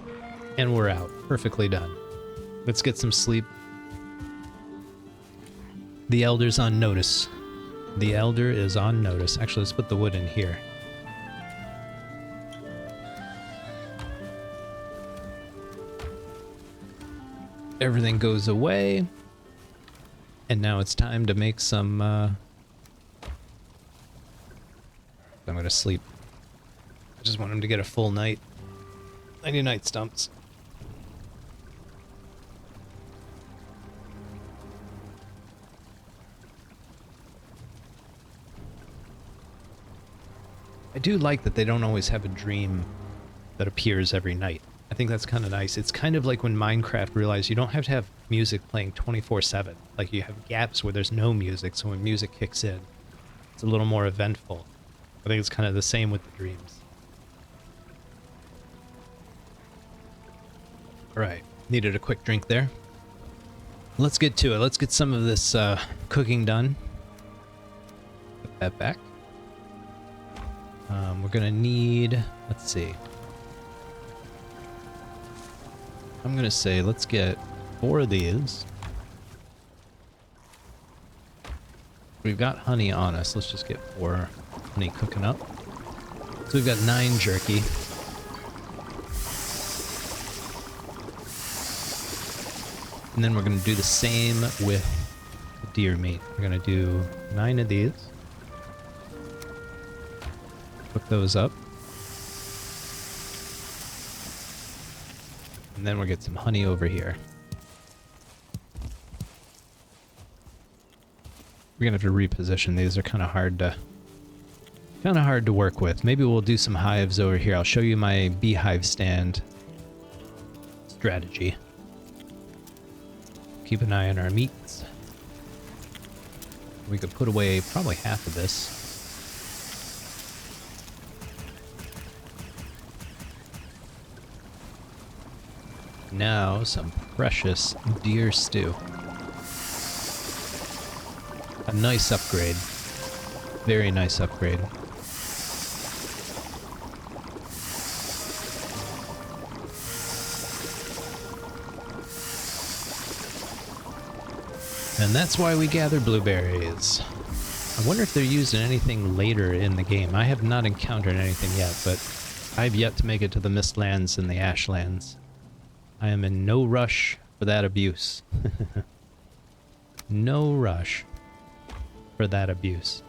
S1: And we're out. Perfectly done. Let's get some sleep. The elder's on notice. The elder is on notice. Actually, let's put the wood in here. Everything goes away. And now it's time to make some, I'm gonna sleep. I just want him to get a full night. Nighty night, Stumps. I do like that they don't always have a dream that appears every night. I think that's kind of nice. It's kind of like when Minecraft realized you don't have to have music playing 24/7. Like, you have gaps where there's no music, so when music kicks in, it's a little more eventful. I think it's kind of the same with the dreams. Alright, needed a quick drink there. Let's get to it. Let's get some of this cooking done. Put that back. We're gonna need, let's see. I'm gonna say let's get 4 of these. We've got honey on us. Let's just get 4 honey cooking up. So we've got 9 jerky. And then we're gonna do the same with the deer meat. We're gonna do 9 of these. Cook those up. And then we'll get some honey over here. We're gonna have to reposition these. They're kind of hard to work with. Maybe we'll do some hives over here. I'll show you my beehive stand strategy. keep an eye on our meats. We could put away probably half of this. Now, some precious deer stew. A nice upgrade. Very nice upgrade. And that's why we gather blueberries. I wonder if they're used in anything later in the game. I have not encountered anything yet, but I've yet to make it to the Mistlands and the Ashlands. I am in no rush for that abuse. No rush for that abuse.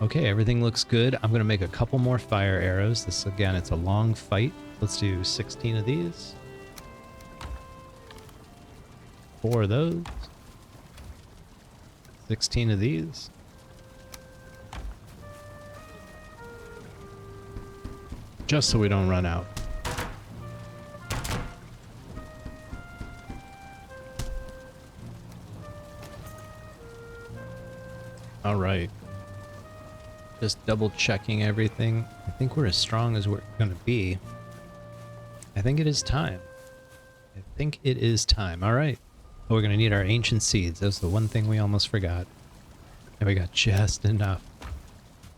S1: Okay, everything looks good. I'm gonna make a couple more fire arrows. This, again, it's a long fight. Let's do 16 of these. 4 of those. 16 of these. Just so we don't run out. All right. Just double checking everything. I think we're as strong as we're gonna be. I think it is time. I think it is time. All right. Oh, we're gonna need our ancient seeds. That's the one thing we almost forgot. And we got just enough.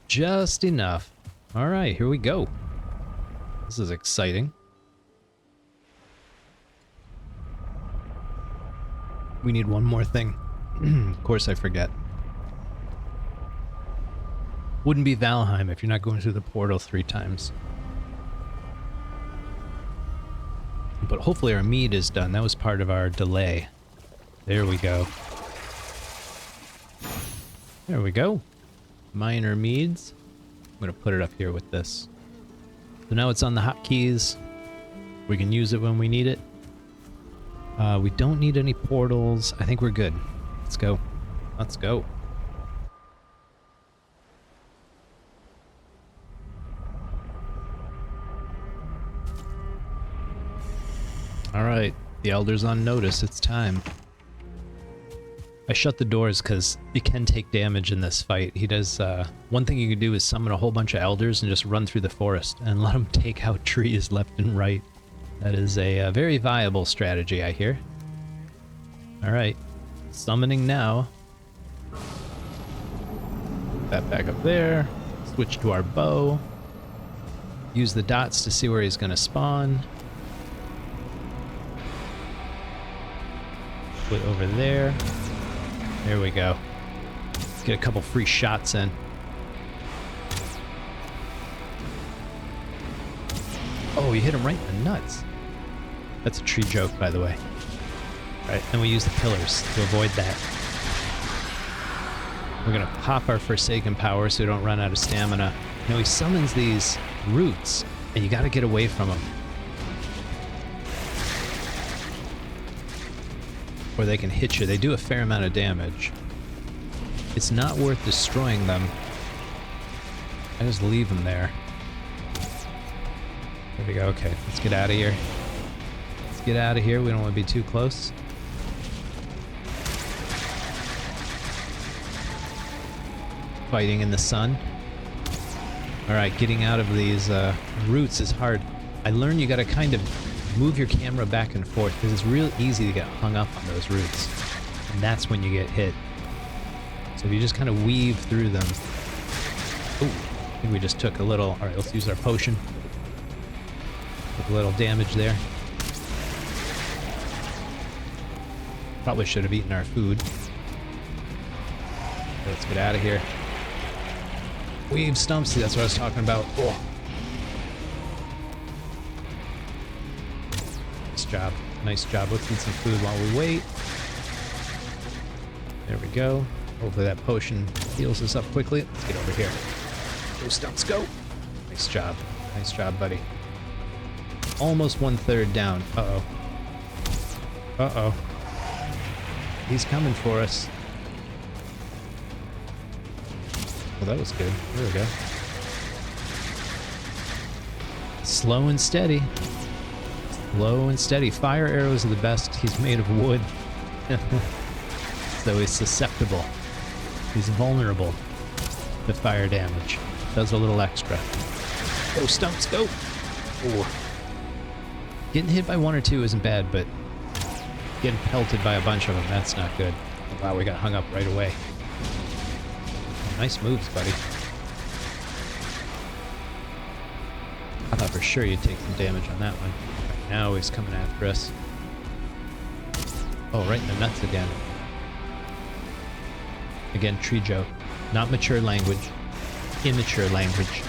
S1: Just enough. All right, here we go. This is exciting. We need one more thing. Of course I forget. Wouldn't be Valheim if you're not going through the portal 3 times. But hopefully our mead is done. That was part of our delay. There we go. There we go. Minor meads. I'm going to put it up here with this. So now it's on the hotkeys. We can use it when we need it. We don't need any portals. I think we're good. Let's go. Let's go. Alright, the Elder's on notice. It's time. I shut the doors because you can take damage in this fight. He does, one thing you can do is summon a whole bunch of elders and just run through the forest and let them take out trees left and right. That is a very viable strategy, I hear. Alright, summoning now. Put that back up there. Switch to our bow. Use the dots to see where he's going to spawn. Put over there. There we go. Let's get a couple free shots in. Oh, you hit him right in the nuts. That's a tree joke, by the way. Alright, then we use the pillars to avoid that. We're gonna pop our Forsaken power so we don't run out of stamina. Now he summons these roots, and you gotta get away from them. Or they can hit you. They do a fair amount of damage. It's not worth destroying them. I just leave them there. There we go. Okay, let's get out of here. Let's get out of here. We don't want to be too close. Fighting in the sun. Alright, getting out of these roots is hard. I learned you gotta kind of move your camera back and forth because it's real easy to get hung up on those roots. And that's when you get hit. So if you just kind of weave through them. Ooh, I think we just took a little... Alright, let's use our potion. Took a little damage there. Probably should have eaten our food. Let's get out of here. Weave Stumps, that's what I was talking about. Oh. Nice job. Nice job. Let's eat some food while we wait. There we go. Hopefully that potion heals us up quickly. Let's get over here. Go Stumps, go! Nice job. Nice job, buddy. Almost 1/3 down. Uh-oh. Uh-oh. He's coming for us. Well, that was good. There we go. Slow and steady. Slow and steady. Fire arrows are the best. He's made of wood. So he's susceptible. He's vulnerable to fire damage. Does a little extra. Go, Stumps, go! Ooh. Getting hit by one or two isn't bad, but getting pelted by a bunch of them, that's not good. Oh, wow, we got hung up right away. Nice moves, buddy. I thought for sure you'd take some damage on that one. Right now he's coming after us. Oh, right in the nuts again. Again, tree joke. Not mature language. Immature language.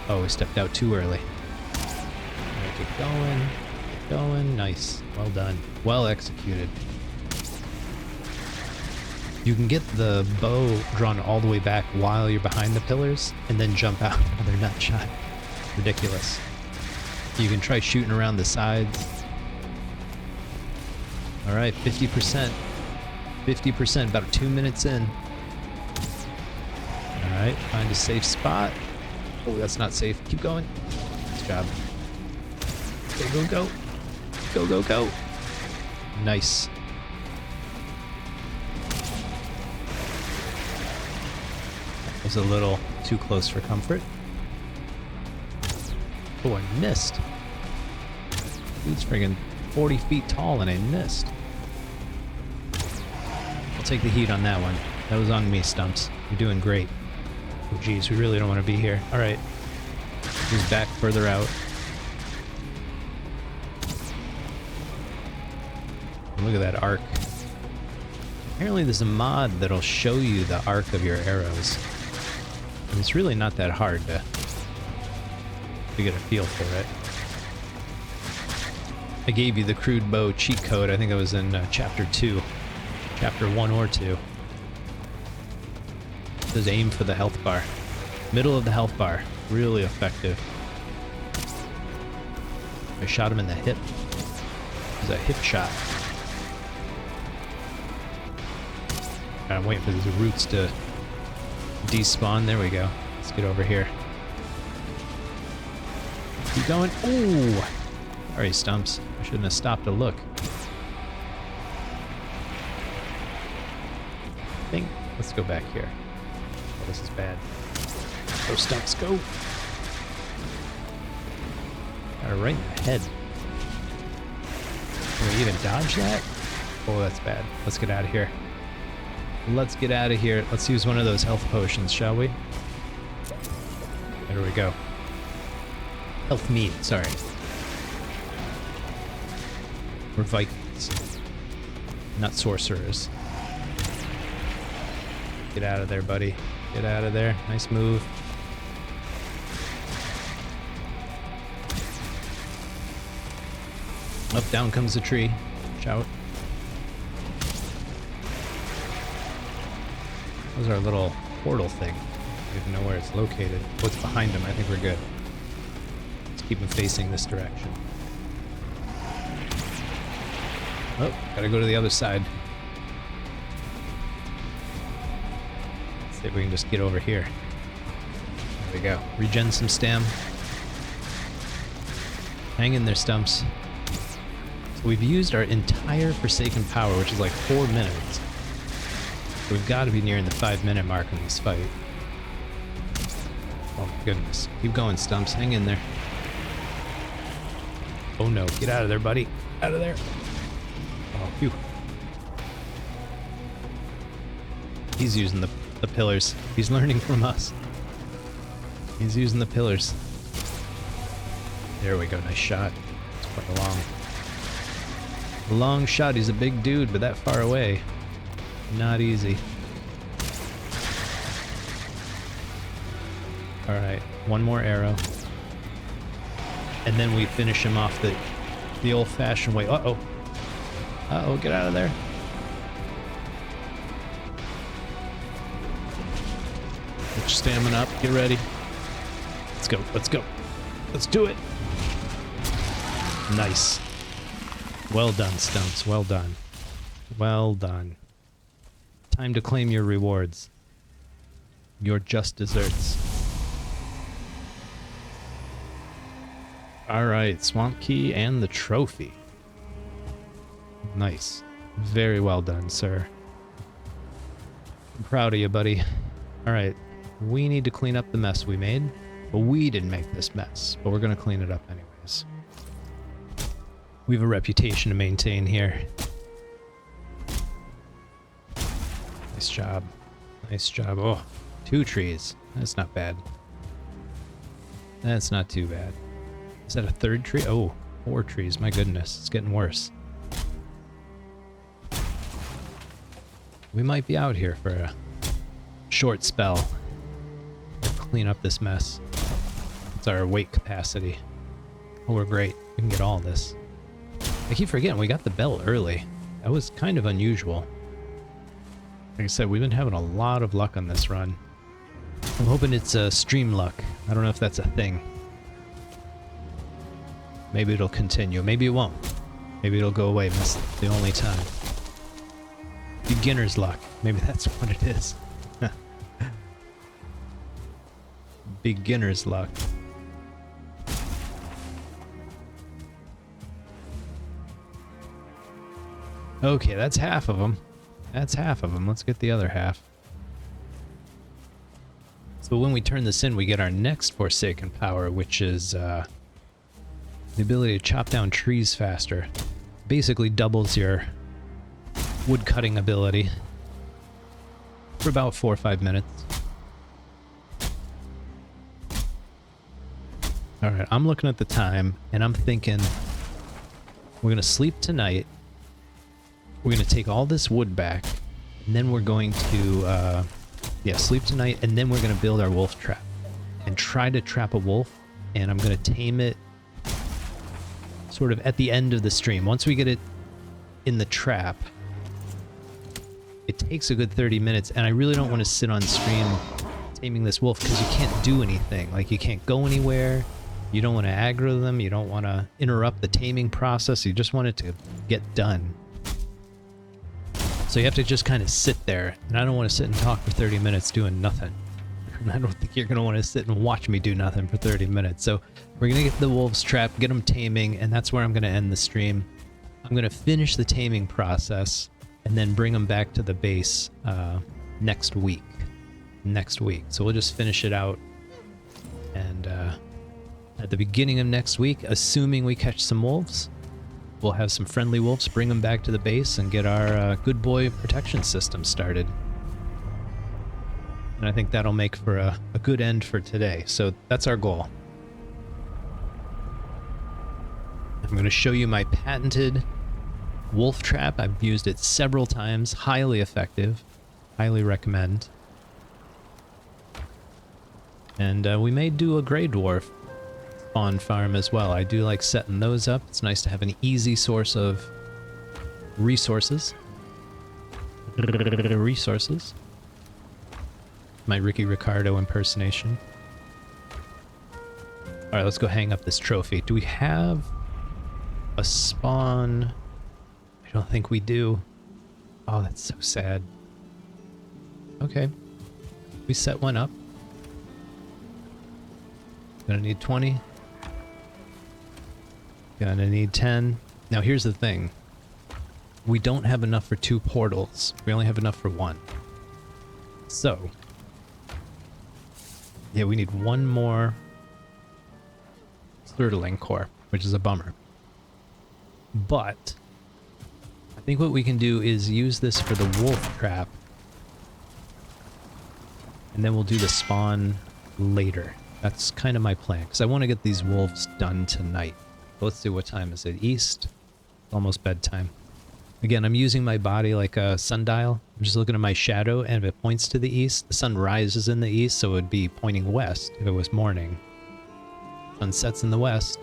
S1: Oh, we stepped out too early. Right, keep going. Keep going. Nice. Well done. Well executed. You can get the bow drawn all the way back while you're behind the pillars, and then jump out another nut shot. Ridiculous. You can try shooting around the sides. Alright, 50%. 50%, about 2 minutes in. Alright, find a safe spot. Oh, that's not safe. Keep going. Nice job. Go, go, go. Go, go, go. Nice. Was a little too close for comfort. Oh, I missed. Dude's friggin' 40 feet tall and I missed. I'll take the heat on that one. That was on me, Stumps. You're doing great. Oh, geez, we really don't want to be here. All right. He's back further out. Look at that arc. Apparently there's a mod that'll show you the arc of your arrows. And it's really not that hard to get a feel for it. I gave you the crude bow cheat code. I think it was in chapter 2. Chapter 1 or 2. It says aim for the health bar. Middle of the health bar. Really effective. I shot him in the hip. It was a hip shot. I'm waiting for these roots to despawn. There we go. Let's get over here. Keep going. Ooh! Sorry, Stumps. I shouldn't have stopped to look. I think. Let's go back here. Oh, this is bad. Go, Stumps, go! Got it right in the head. Can we even dodge that? Oh, that's bad. Let's get out of here. Let's get out of here. Let's use one of those health potions, shall we? There we go. Health meat, sorry. We're Vikings, not sorcerers. Get out of there, buddy. Get out of there. Nice move. Up, down comes the tree. Shout. That was our little portal thing. I don't even know where it's located. What's behind him? I think we're good. Let's keep him facing this direction. Oh, gotta go to the other side. Let's see if we can just get over here. There we go. Regen some stam. Hang in there, Stumps. So we've used our entire Forsaken power, which is like 4 minutes. So we've got to be nearing the 5-minute mark in this fight. Oh my goodness. Keep going, Stumps. Hang in there. Oh no. Get out of there, buddy. Out of there. Oh, phew. He's using the pillars. He's learning from us. He's using the pillars. There we go. Nice shot. It's quite a long shot. He's a big dude, but that far away. Not easy. Alright, one more arrow. And then we finish him off the old-fashioned way. Uh-oh. Uh-oh, get out of there. Get your stamina up, get ready. Let's go, let's go. Let's do it. Nice. Well done, Stumps, well done. Well done. Time to claim your rewards. Your just desserts. Alright, Swamp Key and the trophy. Nice. Very well done, sir. I'm proud of you, buddy. Alright, we need to clean up the mess we made. But we didn't make this mess, but we're going to clean it up anyways. We have a reputation to maintain here. Nice job. Nice job. Oh, 2 trees. That's not bad. That's not too bad. Is that a 3rd tree? Oh, 4 trees. My goodness, it's getting worse. We might be out here for a short spell. Clean up this mess. It's our weight capacity. Oh, we're great. We can get all this. I keep forgetting we got the bell early. That was kind of unusual. Like I said, we've been having a lot of luck on this run. I'm hoping it's stream luck. I don't know if that's a thing. Maybe it'll continue. Maybe it won't. Maybe it'll go away. That's the only time. Beginner's luck. Maybe that's what it is. Beginner's luck. Okay, that's half of them. That's half of them. Let's get the other half. So when we turn this in, we get our next Forsaken power, which is the ability to chop down trees faster. Basically doubles your wood cutting ability for about 4 or 5 minutes. Alright, I'm looking at the time, and I'm thinking we're going to sleep tonight. We're going to take all this wood back, and then we're going to, sleep tonight, and then we're going to build our wolf trap and try to trap a wolf, and I'm going to tame it sort of at the end of the stream. Once we get it in the trap, it takes a good 30 minutes, and I really don't want to sit on stream taming this wolf because you can't do anything. Like, you can't go anywhere. You don't want to aggro them. You don't want to interrupt the taming process. You just want it to get done. So you have to just kind of sit there, and I don't want to sit and talk for 30 minutes doing nothing. And I don't think you're going to want to sit and watch me do nothing for 30 minutes. So we're going to get the wolves trapped, get them taming, and that's where I'm going to end the stream. I'm going to finish the taming process and then bring them back to the base next week. So we'll just finish it out, and at the beginning of next week, assuming we catch some wolves, we'll have some friendly wolves, bring them back to the base, and get our good boy protection system started. And I think that'll make for a good end for today. So that's our goal. I'm going to show you my patented wolf trap. I've used it several times. Highly effective. Highly recommend. And we may do a Grey Dwarf spawn farm as well. I do like setting those up. It's nice to have an easy source of resources. My Ricky Ricardo impersonation. Alright, let's go hang up this trophy. Do we have a spawn? I don't think we do. Oh, that's so sad. Okay. We set one up. Gonna need 20. Gonna need 10. Now here's the thing. We don't have enough for 2 portals. We only have enough for 1. So, yeah, we need 1 more Thurtling core, which is a bummer. But I think what we can do is use this for the wolf trap, and then we'll do the spawn later. That's kind of my plan, because I want to get these wolves done tonight. Let's see, what time is it? East? Almost bedtime. Again, I'm using my body like a sundial. I'm just looking at my shadow, and if it points to the east, the sun rises in the east, so it would be pointing west if it was morning. Sun sets in the west,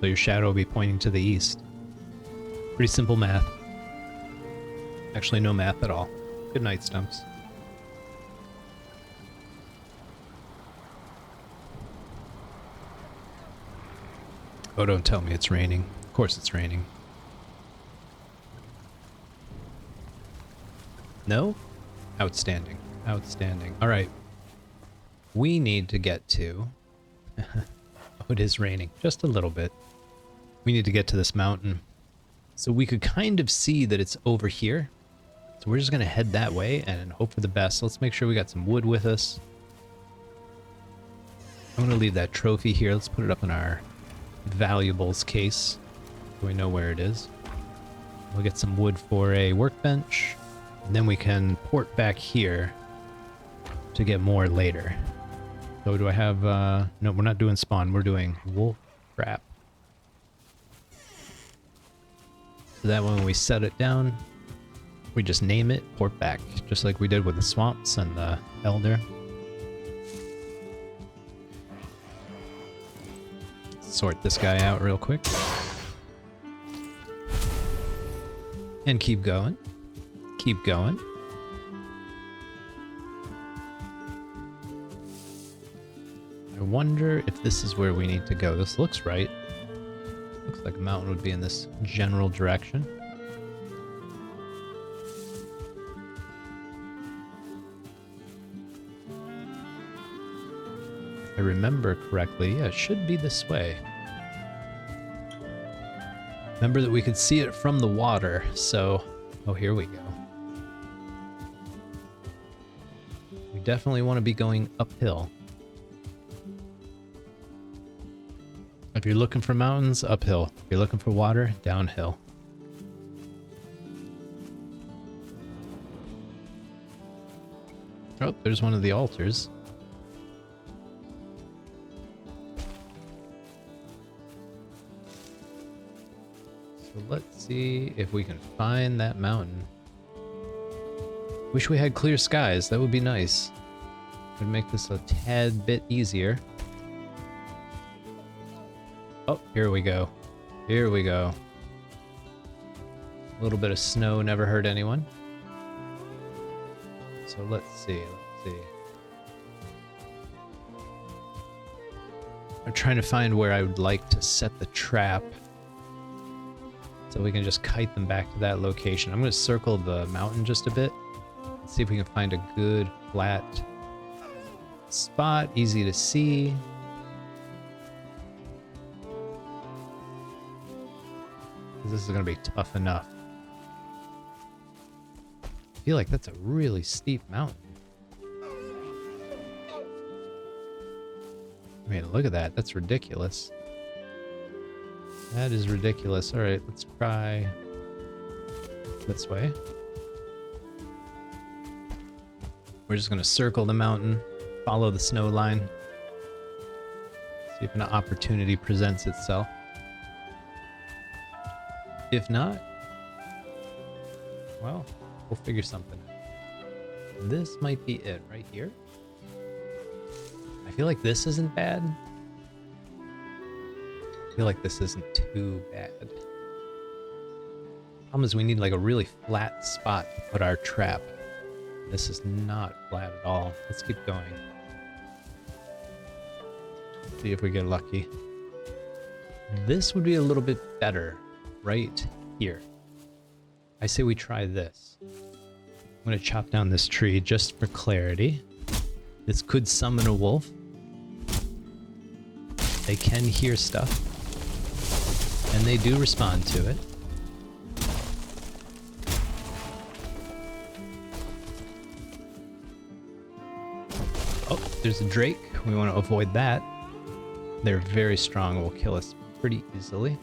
S1: so your shadow will be pointing to the east. Pretty simple math. Actually, no math at all. Good night, Stumps. Oh, don't tell me it's raining. Of course it's raining. No? Outstanding. Outstanding. Alright. We need to get to... oh, it is raining. Just a little bit. We need to get to this mountain. So we could kind of see that it's over here. So we're just going to head that way and hope for the best. Let's make sure we got some wood with us. I'm going to leave that trophy here. Let's put it up in our valuables case so we know where it is. We'll get some wood for a workbench, and then we can port back here to get more later. So do I have, no, we're not doing spawn, we're doing wolf trap. So that when we set it down, we just name it, port back, just like we did with the swamps and the elder. Sort this guy out real quick. And keep going. Keep going. I wonder if this is where we need to go. This looks right. Looks like a mountain would be in this general direction. If I remember correctly, yeah, it should be this way. Remember that we could see it from the water, so... Oh, here we go. We definitely want to be going uphill. If you're looking for mountains, uphill. If you're looking for water, downhill. Oh, there's one of the altars. So let's see if we can find that mountain. Wish we had clear skies, that would be nice. Would make this a tad bit easier. Oh, here we go. Here we go. A little bit of snow never hurt anyone. So let's see, I'm trying to find where I would like to set the trap so we can just kite them back to that location. I'm going to circle the mountain just a bit and see if we can find a good flat spot, easy to see. This is going to be tough enough. I feel like that's a really steep mountain. I mean, look at that. That's ridiculous. That is ridiculous. All right, let's try this way. We're just going to circle the mountain, follow the snow line, see if an opportunity presents itself. If not, well, we'll figure something out. This might be it right here. I feel like this isn't bad. I feel like this isn't too bad. Problem is we need like a really flat spot to put our trap. This is not flat at all. Let's keep going. See if we get lucky. This would be a little bit better right here. I say we try this. I'm going to chop down this tree just for clarity. This could summon a wolf. They can hear stuff. And they do respond to it. Oh, there's a drake. We want to avoid that. They're very strong and will kill us pretty easily.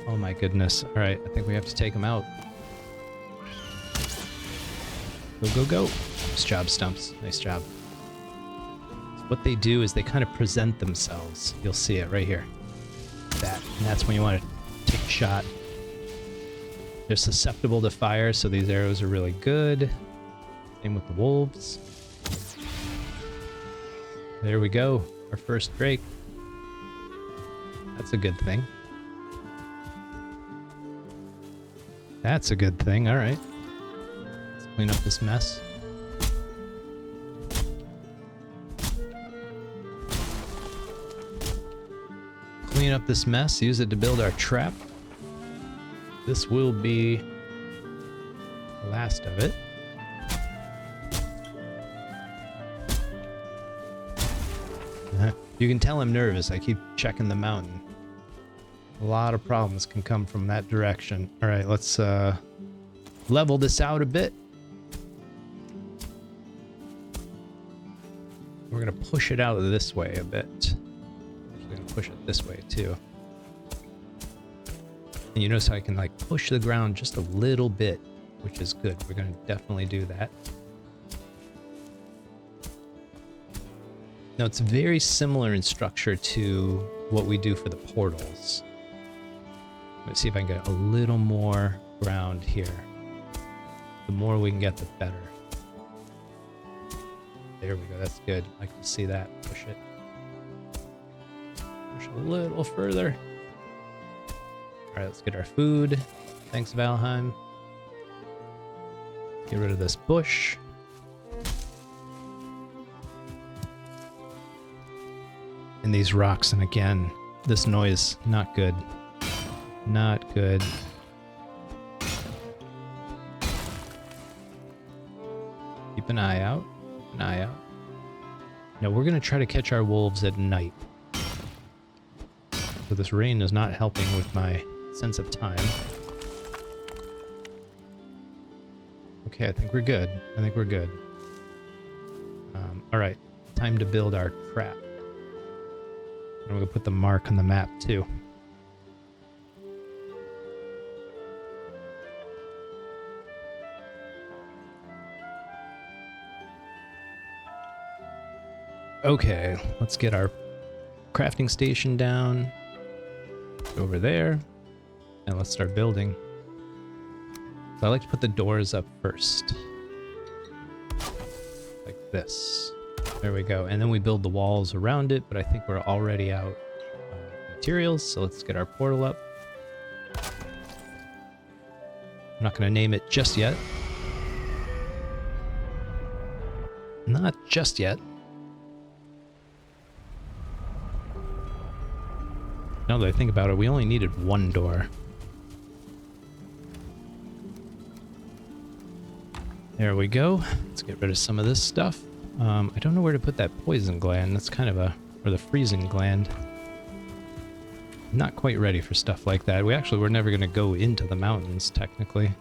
S1: Oh my goodness. Alright, I think we have to take them out. Go, go, go. Nice job, Stumps. Nice job. So what they do is they kind of present themselves. You'll see it right here. That. And that's when you want to take a shot. They're susceptible to fire, so these arrows are really good. Same with the wolves. There we go. Our first drake. That's a good thing. That's a good thing. All right. Let's clean up this mess. Clean up this mess. Use it to build our trap. This will be the last of it. You can tell I'm nervous. I keep checking the mountain. A lot of problems can come from that direction. All right, let's level this out a bit. We're gonna push it out this way a bit. Actually gonna push it this way too. And you notice how I can like push the ground just a little bit, which is good. We're gonna definitely do that. Now it's very similar in structure to what we do for the portals. Let's see if I can get a little more ground here. The more we can get, the better. There we go, that's good. I can see that. Push it. Push a little further. Alright, let's get our food. Thanks, Valheim. Get rid of this bush. And these rocks, and again, this noise, not good. Not good. Keep an eye out. Keep an eye out. Now we're going to try to catch our wolves at night. So this rain is not helping with my sense of time. Okay, I think we're good. I think we're good. Alright, time to build our trap. I'm going to put the mark on the map too. Okay, let's get our crafting station down over there, and let's start building. So I like to put the doors up first, like this. There we go, and then we build the walls around it, but I think we're already out of materials, so let's get our portal up. I'm not going to name it just yet. Not just yet. Now that I think about it, we only needed one door. There we go. Let's get rid of some of this stuff. I don't know where to put that poison gland. That's kind of a... or the freezing gland. Not quite ready for stuff like that. We're never going to go into the mountains, technically.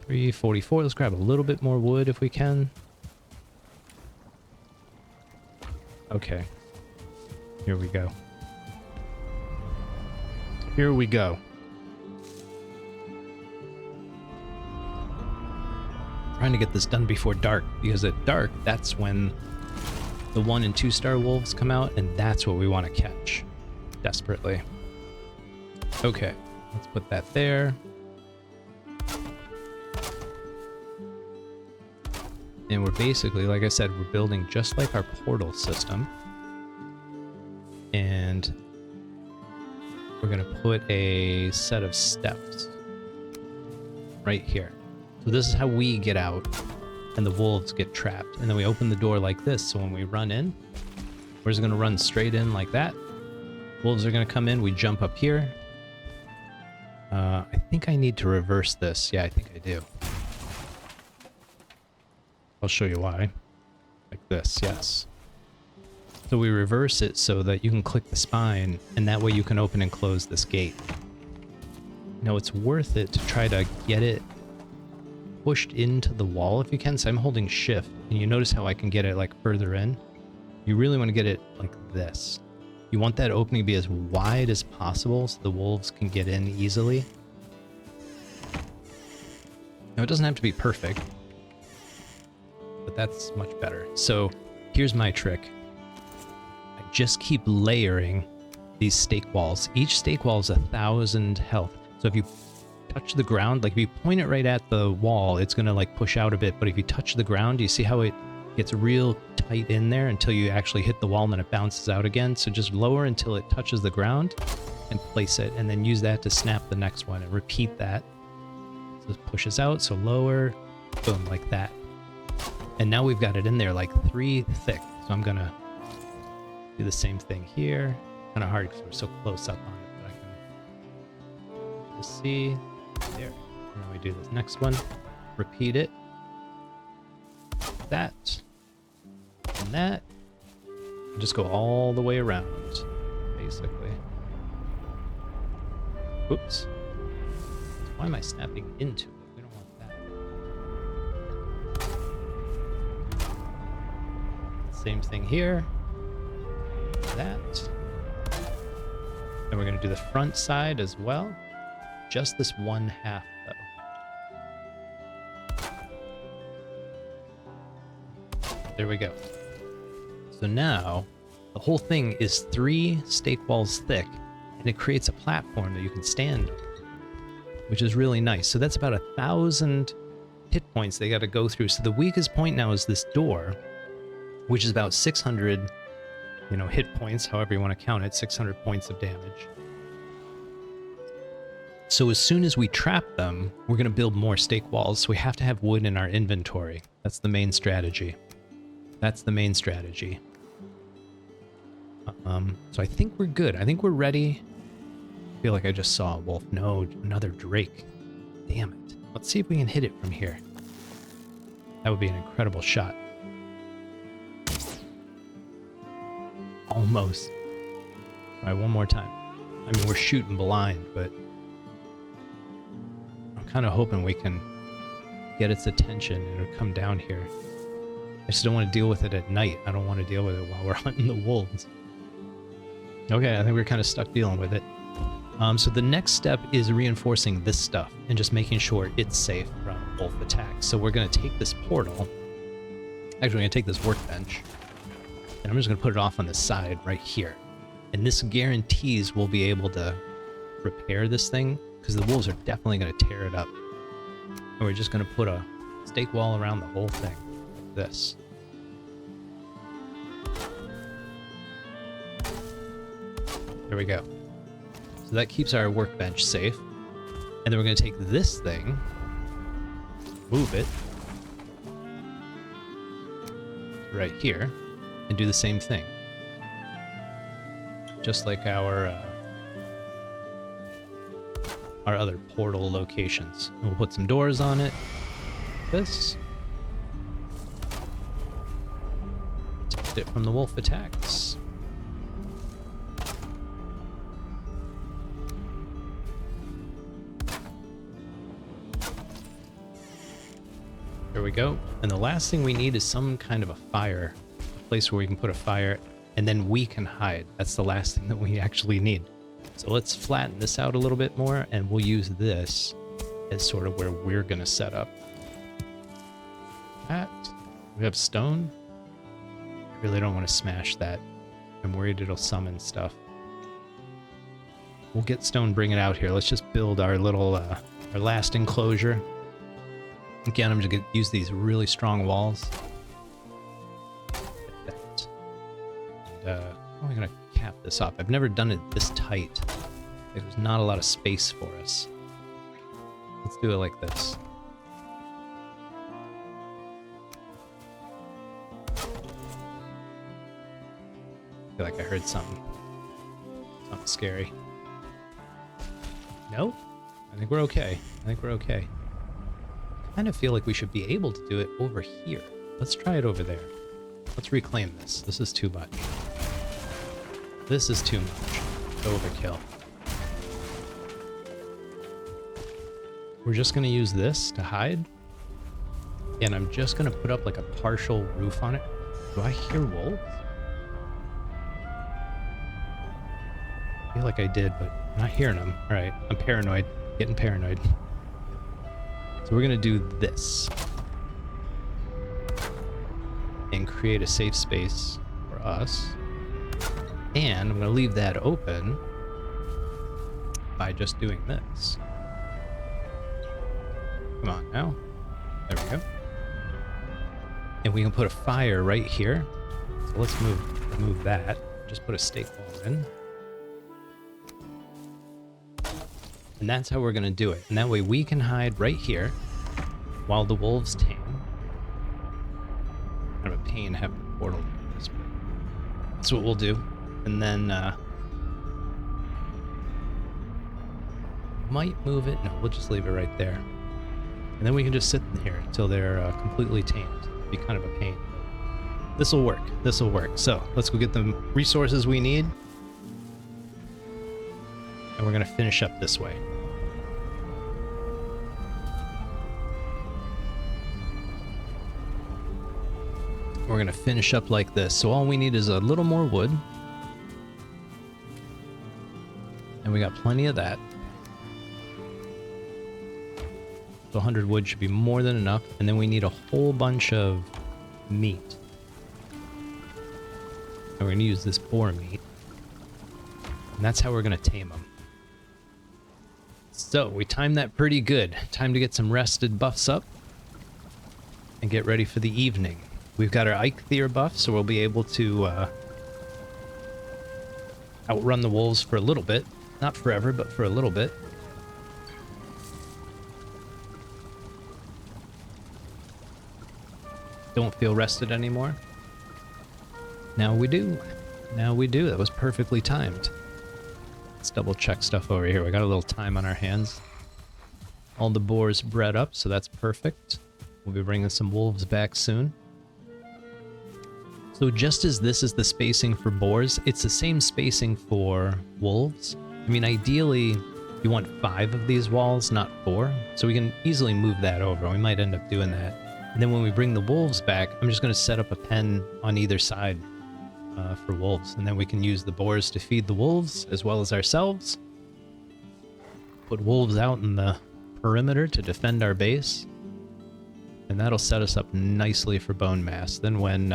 S1: 344. Let's grab a little bit more wood if we can. Okay. Here we go. Here we go. Trying to get this done before dark, because at dark, that's when the 1 and 2 star wolves come out, and that's what we want to catch desperately. Okay, let's put that there. And we're basically, like I said, we're building just like our portal system. And we're going to put a set of steps right here. So this is how we get out and the wolves get trapped. And then we open the door like this. So when we run in, we're just going to run straight in like that. Wolves are going to come in. We jump up here. I think I need to reverse this. Yeah, I think I do. I'll show you why. Like this, yes. So we reverse it so that you can click the spine, and that way you can open and close this gate. Now it's worth it to try to get it pushed into the wall if you can. So I'm holding shift, and you notice how I can get it like further in. You really want to get it like this. You want that opening to be as wide as possible so the wolves can get in easily. Now it doesn't have to be perfect, but that's much better. So here's my trick. I just keep layering these stake walls. Each stake wall is 1,000 health. So if you touch the ground, like if you point it right at the wall, it's gonna like push out a bit, but if you touch the ground, you see how it gets real tight in there until you actually hit the wall, and then it bounces out again. So just lower until it touches the ground and place it, and then use that to snap the next one, and repeat that. So it pushes out, so lower, boom, like that. And now we've got it in there like 3 thick. So I'm gonna do the same thing here. Kind of hard because we're so close up on it, but I can just see there. And then we do this next one, repeat it. That and that, and just go all the way around, basically. Whoops. Why am I snapping into it? We don't want that. Same thing here. That. And we're going to do the front side as well. Just this one half, though. There we go. So now, the whole thing is 3 stake walls thick, and it creates a platform that you can stand on, which is really nice. So that's about 1,000 hit points they got to go through. So the weakest point now is this door, which is about 600, hit points, however you want to count it, 600 points of damage. So as soon as we trap them, we're going to build more stake walls. So we have to have wood in our inventory. That's the main strategy. That's the main strategy. So I think we're good. I think we're ready. I feel like I just saw a wolf. No, another drake. Damn it. Let's see if we can hit it from here. That would be an incredible shot. Almost. All right, one more time. I mean, we're shooting blind, but I'm kind of hoping we can get its attention and it'll come down here. I just don't want to deal with it at night. I don't want to deal with it while we're hunting the wolves. Okay, I think we're kind of stuck dealing with it. So the next step is reinforcing this stuff and just making sure it's safe from wolf attacks. So we're going to take this portal. Actually, we're going to take this workbench. And I'm just going to put it off on the side right here. And this guarantees we'll be able to repair this thing, because the wolves are definitely going to tear it up. And we're just going to put a stake wall around the whole thing, like this. There we go. So that keeps our workbench safe. And then we're going to take this thing, move it right here, and do the same thing. Just like our other portal locations. And we'll put some doors on it. This. Protect it from the wolf attacks. There we go. And the last thing we need is some kind of a fire. A place where we can put a fire, and then we can hide. That's the last thing that we actually need. So let's flatten this out a little bit more, and we'll use this as sort of where we're going to set up. That. We have stone. I really don't want to smash that. I'm worried it'll summon stuff. We'll get stone, bring it out here. Let's just build our little, our last enclosure. Again, I'm just going to use these really strong walls. Like that. And, how am I going to cap this off? I've never done it this tight. There's not a lot of space for us. Let's do it like this. I feel like I heard something. Something scary. No? I think we're okay. I think we're okay. I kind of feel like we should be able to do it over here. Let's try it over there. Let's reclaim this. This is too much. This is too much. Overkill. We're just going to use this to hide. And I'm just going to put up like a partial roof on it. Do I hear wolves? I feel like I did, but I'm not hearing them. All right, I'm paranoid. Getting paranoid. So we're going to do this. And create a safe space for us. And I'm going to leave that open by just doing this. Come on now. There we go. And we can put a fire right here. So let's remove that. Just put a stake wall in. And that's how we're going to do it. And that way we can hide right here while the wolves tame. Kind of a pain having a portal like this, but that's what we'll do. And then might move it. No, we'll just leave it right there. And then we can just sit in here until they're completely tamed. It'd be kind of a pain. This will work. This will work. So let's go get the resources we need. and we're going to finish up this way. We're going to finish up like this. So all we need is a little more wood. And we got plenty of that. So 100 wood should be more than enough. And then we need a whole bunch of meat. And we're going to use this boar meat. And that's how we're going to tame them. So we timed that pretty good. Time to get some rested buffs up. And get ready for the evening. We've got our Eikthyr buff, so we'll be able to outrun the wolves for a little bit. Not forever, but for a little bit. Don't feel rested anymore. Now we do. Now we do. That was perfectly timed. Let's double check stuff over here. We got a little time on our hands. All the boars bred up, so that's perfect. We'll be bringing some wolves back soon. So just as this is the spacing for boars, it's the same spacing for wolves. I mean, ideally, you want 5 of these walls, not 4. So we can easily move that over. We might end up doing that. And then when we bring the wolves back, I'm just going to set up a pen on either side for wolves. And then we can use the boars to feed the wolves as well as ourselves. Put wolves out in the perimeter to defend our base. And that'll set us up nicely for bone mass. Then when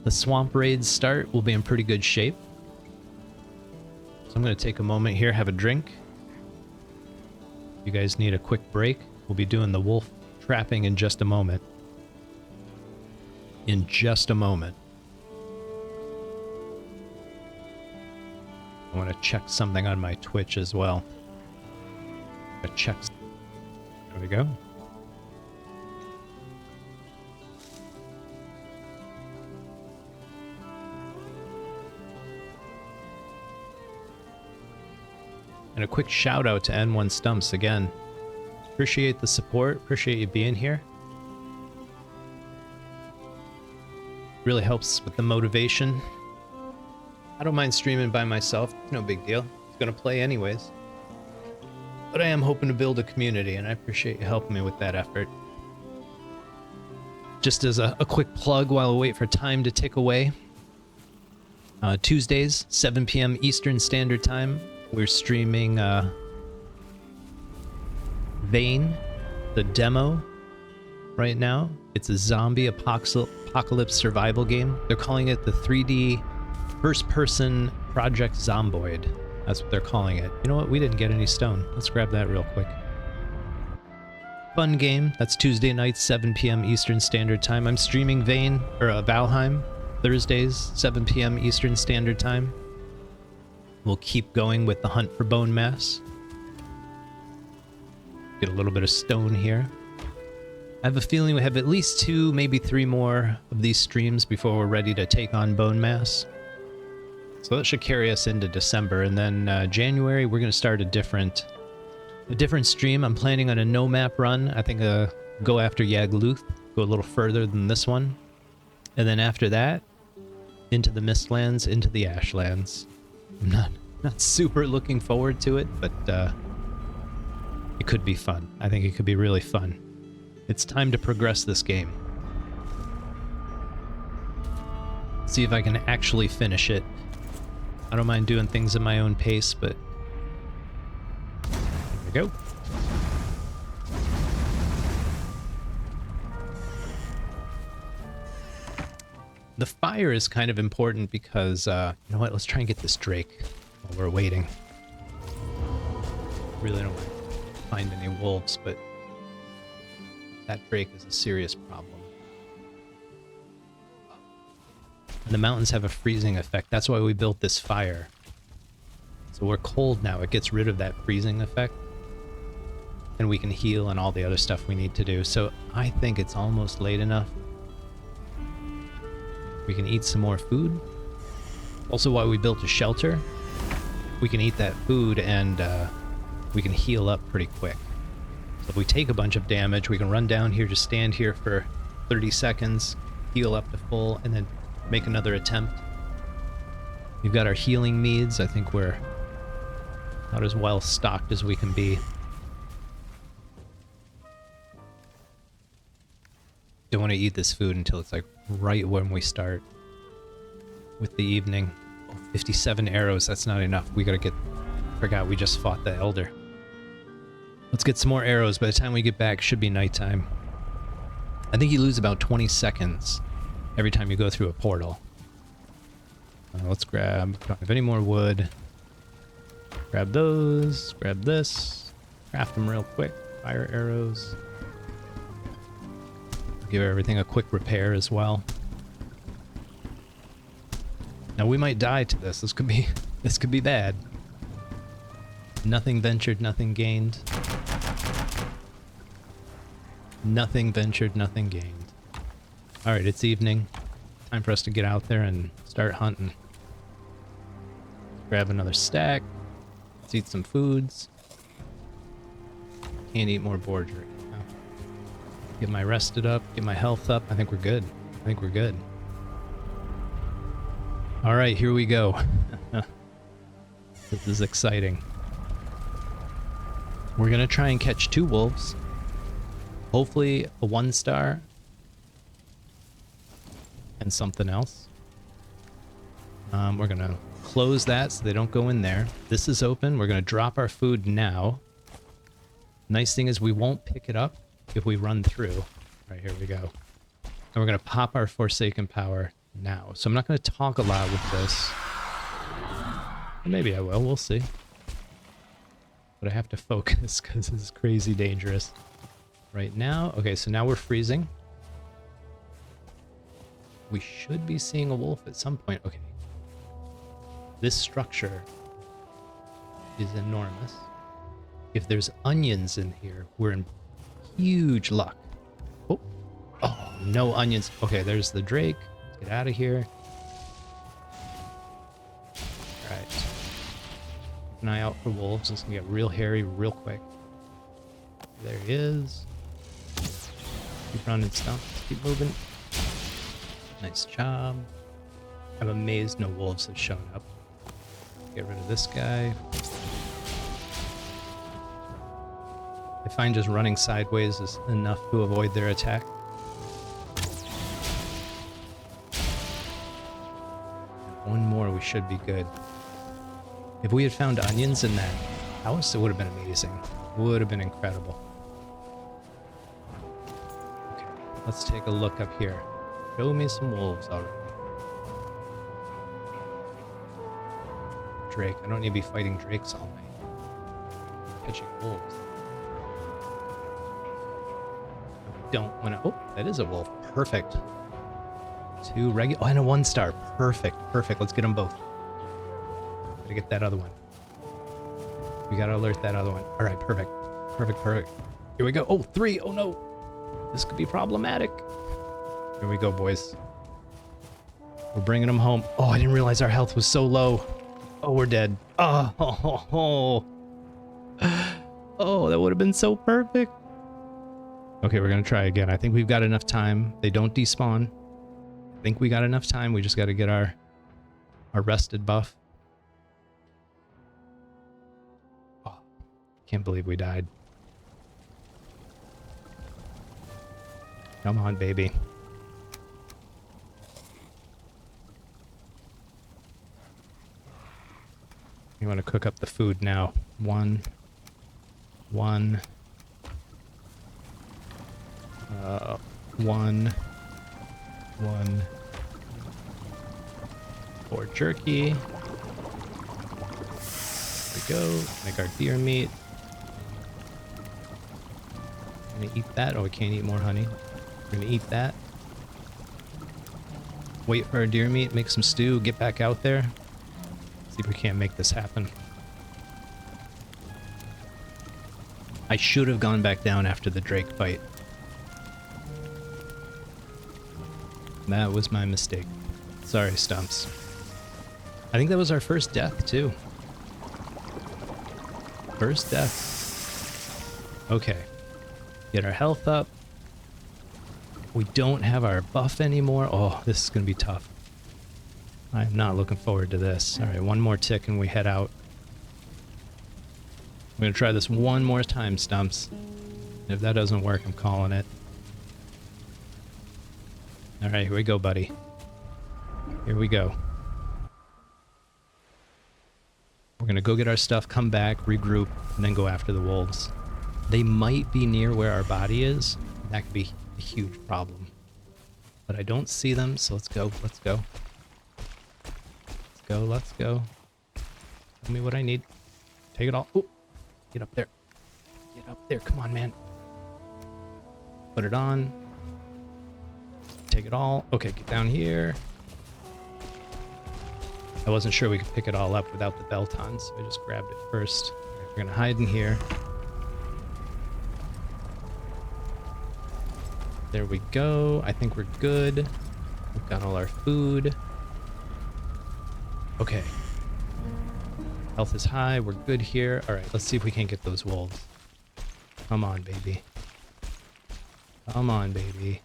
S1: the swamp raids start, we'll be in pretty good shape. So I'm going to take a moment here, have a drink. If you guys need a quick break, we'll be doing the wolf trapping in just a moment. In just a moment. I want to check something on my Twitch as well. Check. There we go. And a quick shout out to N1 Stumps again. Appreciate the support, appreciate you being here. Really helps with the motivation. I don't mind streaming by myself, no big deal. It's gonna play anyways. But I am hoping to build a community, and I appreciate you helping me with that effort. Just as a quick plug while we wait for time to tick away. Tuesdays, 7 p.m. Eastern Standard Time. We're streaming Vane, the demo, right now. It's a zombie apocalypse survival game. They're calling it the 3D first-person Project Zomboid. That's what they're calling it. You know what? We didn't get any stone. Let's grab that real quick. Fun game. That's Tuesday nights, 7 p.m. Eastern Standard Time. I'm streaming Vane, or Valheim, Thursdays, 7 p.m. Eastern Standard Time. We'll keep going with the Hunt for Bonemass. Get a little bit of stone here. I have a feeling we have at least 2, maybe 3 more of these streams before we're ready to take on Bonemass. So that should carry us into December, and then January we're going to start a different stream. I'm planning on a no map run. I think go after Yagluth, go a little further than this one, and then after that, into the Mistlands, into the Ashlands. I'm not super looking forward to it, but it could be fun. I think it could be really fun. It's time to progress this game. See if I can actually finish it. I don't mind doing things at my own pace, but there we go. The fire is kind of important because, you know what, let's try and get this drake while we're waiting. Really don't find any wolves, but that drake is a serious problem. And the mountains have a freezing effect. That's why we built this fire. So we're cold now. It gets rid of that freezing effect. And we can heal and all the other stuff we need to do. So I think it's almost late enough. We can eat some more food. Also, while we built a shelter, we can eat that food and we can heal up pretty quick. So if we take a bunch of damage, we can run down here, just stand here for 30 seconds, heal up to full, and then make another attempt. We've got our healing meads. I think we're Not as well stocked as we can be. Don't want to eat this food until it's like right when we start with the evening. Oh, 57 arrows, that's not enough. We gotta get... Forgot we just fought the elder. Let's get some more arrows. By the time we get back, should be nighttime. I think you lose about 20 seconds every time you go through a portal. Let's grab... Don't have any more wood. Grab those. Grab this. Craft them real quick. Fire arrows. Give everything a quick repair as well. Now we might die to this. This could be bad. Nothing ventured, nothing gained. Nothing ventured, nothing gained. All right, it's evening. Time for us to get out there and start hunting. Grab another stack. Let's eat some foods. Can't eat more boar jerky. Get my rested up, get my health up. I think we're good. I think we're good. All right, here we go. This is exciting. We're gonna try and catch 2 wolves. Hopefully a 1-star and something else. We're gonna close that so they don't go in there. This is open. We're gonna drop our food now. Nice thing is we won't pick it up if we run through. All right, here we go. And we're going to pop our Forsaken Power now. So I'm not going to talk a lot with this. Maybe I will. We'll see. But I have to focus because this is crazy dangerous right now. Okay, so now we're freezing. We should be seeing a wolf at some point. Okay. This structure is enormous. If there's onions in here, we're in huge luck. Oh, no onions. Okay, there's the drake. Let's get out of here. Alright. Keep an eye out for wolves. It's gonna get real hairy real quick. There he is. Keep running, Stumps. Keep moving. Nice job. I'm amazed no wolves have shown up. Get rid of this guy. I find just running sideways is enough to avoid their attack. One more, we should be good. If we had found onions in that house, it would have been amazing. Would have been incredible. Okay, let's take a look up here. Show me some wolves already. Drake. I don't need to be fighting drakes all night. Catching wolves. Don't want to... Oh, that is a wolf. Perfect. 2 regular... Oh, and a 1-star. Perfect. Perfect. Let's get them both. Gotta get that other one. We gotta alert that other one. All right, perfect. Perfect, perfect. Here we go. Oh, 3. Oh, no. This could be problematic. Here we go, boys. We're bringing them home. Oh, I didn't realize our health was so low. Oh, we're dead. Oh, oh, oh. Oh, that would have been so perfect. Okay, we're gonna try again. I think we've got enough time. They don't despawn. I think we got enough time. We just got to get our rested buff. Oh, can't believe we died. Come on, baby. You want to cook up the food now. One. 1. For jerky. There we go. Make our deer meat. Gonna eat that. Oh, we can't eat more honey. We're gonna eat that. Wait for our deer meat. Make some stew. Get back out there. See if we can't make this happen. I should have gone back down after the Drake fight. That was my mistake. Sorry, Stumps. I think that was our first death, too. First death. Okay. Get our health up. We don't have our buff anymore. Oh, this is going to be tough. I'm not looking forward to this. All right, one more tick and we head out. I'm gonna try this one more time, Stumps. If that doesn't work, I'm calling it. Alright, here we go, buddy. Here we go. We're gonna go get our stuff, come back, regroup, and then go after the wolves. They might be near where our body is. That could be a huge problem. But I don't see them, so let's go, let's go. Let's go, let's go. Tell me what I need. Take it all. Ooh, get up there. Get up there, come on, man. Put it on. Take it all. Okay, get down here. I wasn't sure we could pick it all up without the belt on, so I just grabbed it first. Right, we're gonna hide in here. There we go. I think we're good. We've got all our food. Okay. Health is high. We're good here. All right, let's see if we can't get those wolves. Come on, baby. Come on, baby.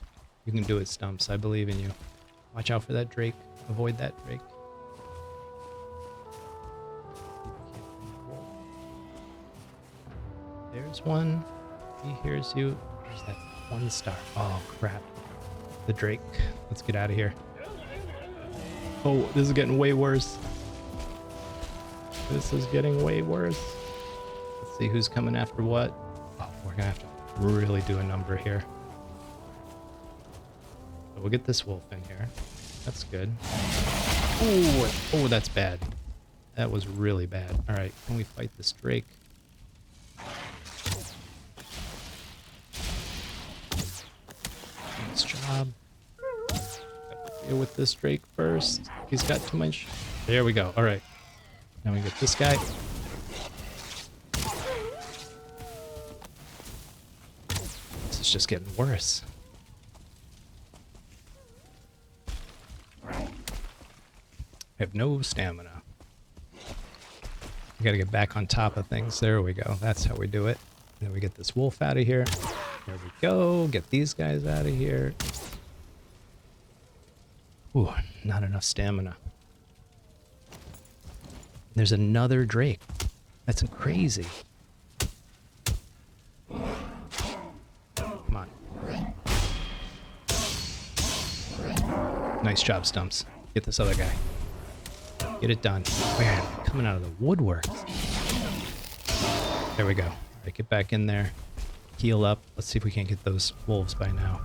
S1: You can do it, Stumps. I believe in you. Watch out for that Drake. Avoid that Drake. There's one. He hears you. There's that one star. Oh, crap. The Drake. Let's get out of here. Oh, this is getting way worse. This is getting way worse. Let's see who's coming after what. Oh, we're gonna have to really do a number here. So we'll get this wolf in here. That's good. Oh, oh, that's bad. That was really bad. All right, can we fight this Drake? Nice job. Gotta deal with this Drake first. He's got too much. There we go. All right. Now we get this guy. This is just getting worse. I have no stamina. We gotta get back on top of things. There we go. That's how we do it. Then we get this wolf out of here. There we go. Get these guys out of here. Ooh, not enough stamina. There's another Drake. That's crazy. Come on. Nice job, Stumps. Get this other guy. Get it done. Man, coming out of the woodwork. There we go. All right, get back in there. Heal up. Let's see if we can't get those wolves by now.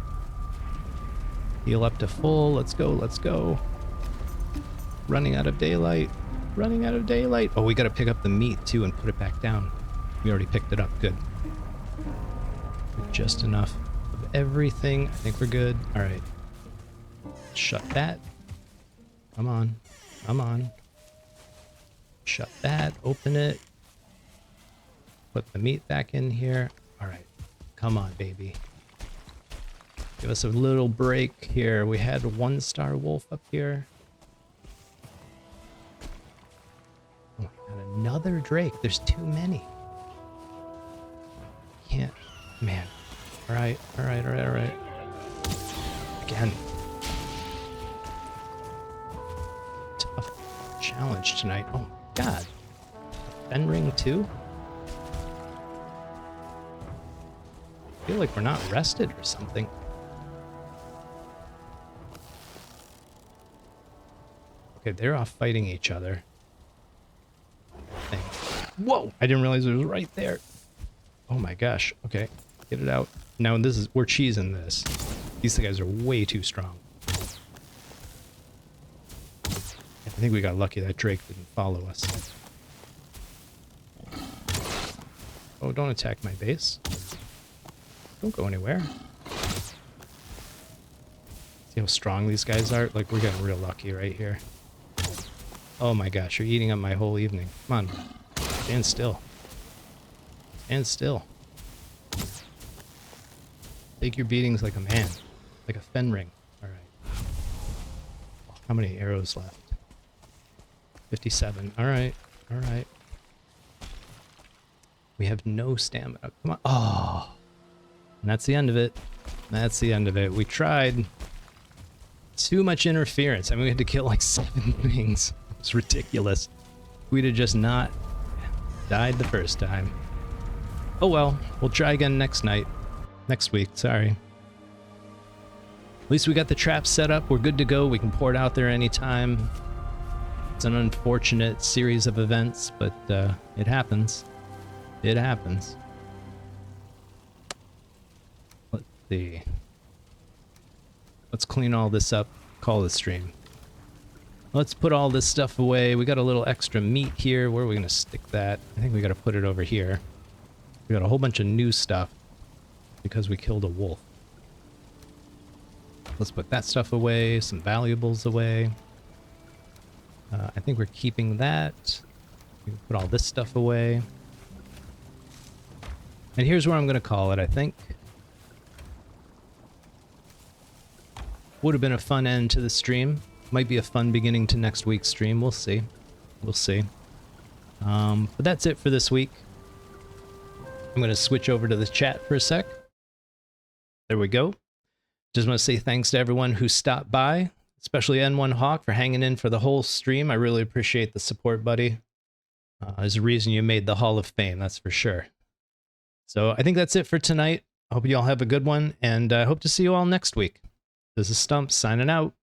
S1: Heal up to full. Let's go. Let's go. Running out of daylight. Running out of daylight. Oh, we got to pick up the meat too and put it back down. We already picked it up. Good. Just enough of everything. I think we're good. All right. Shut that. Come on. Come on. Shut that. Open it. Put the meat back in here. All right. Come on, baby. Give us a little break here. We had a 1-star wolf up here. Oh my god, another Drake. There's too many. Can't. Man. Alright, alright, alright, alright. Again. Tough challenge tonight. Oh my god. Ben ring too? I feel like we're not rested or something. Okay, they're off fighting each other. Whoa! I didn't realize it was right there. Oh my gosh. Okay, get it out. Now this is, we're cheesing this. These guys are way too strong. I think we got lucky that Drake didn't follow us. Oh, don't attack my base. Don't go anywhere. See how strong these guys are? Like, we're getting real lucky right here. Oh my gosh, you're eating up my whole evening. Come on. Stand still. Stand still. Take your beatings like a man. Like a fen ring. Alright. How many arrows left? 57. Alright. Alright. We have no stamina. Come on. Oh. And that's the end of it. That's the end of it. We tried. Too much interference. I mean, we had to kill like 7 things. It's ridiculous. We'd have just not died the first time. Oh well, we'll try again next week, sorry. At least we got the trap set up, we're good to go, we can port out there anytime. It's an unfortunate series of events, but it happens. It happens. Let's see. Let's clean all this up, call the stream. Let's put all this stuff away. We got a little extra meat here. Where are we going to stick that? I think we got to put it over here. We got a whole bunch of new stuff because we killed a wolf. Let's put that stuff away, some valuables away. I think we're keeping that. We can put all this stuff away. And here's where I'm going to call it, I think. Would have been a fun end to the stream. Might be a fun beginning to next week's stream. We'll see. We'll see. But that's it for this week. I'm going to switch over to the chat for a sec. There we go. Just want to say thanks to everyone who stopped by, especially N1 Hawk for hanging in for the whole stream. I really appreciate the support, buddy. There's a reason you made the Hall of Fame, that's for sure. So I think that's it for tonight. I hope you all have a good one, and I hope to see you all next week. This is Stumps signing out.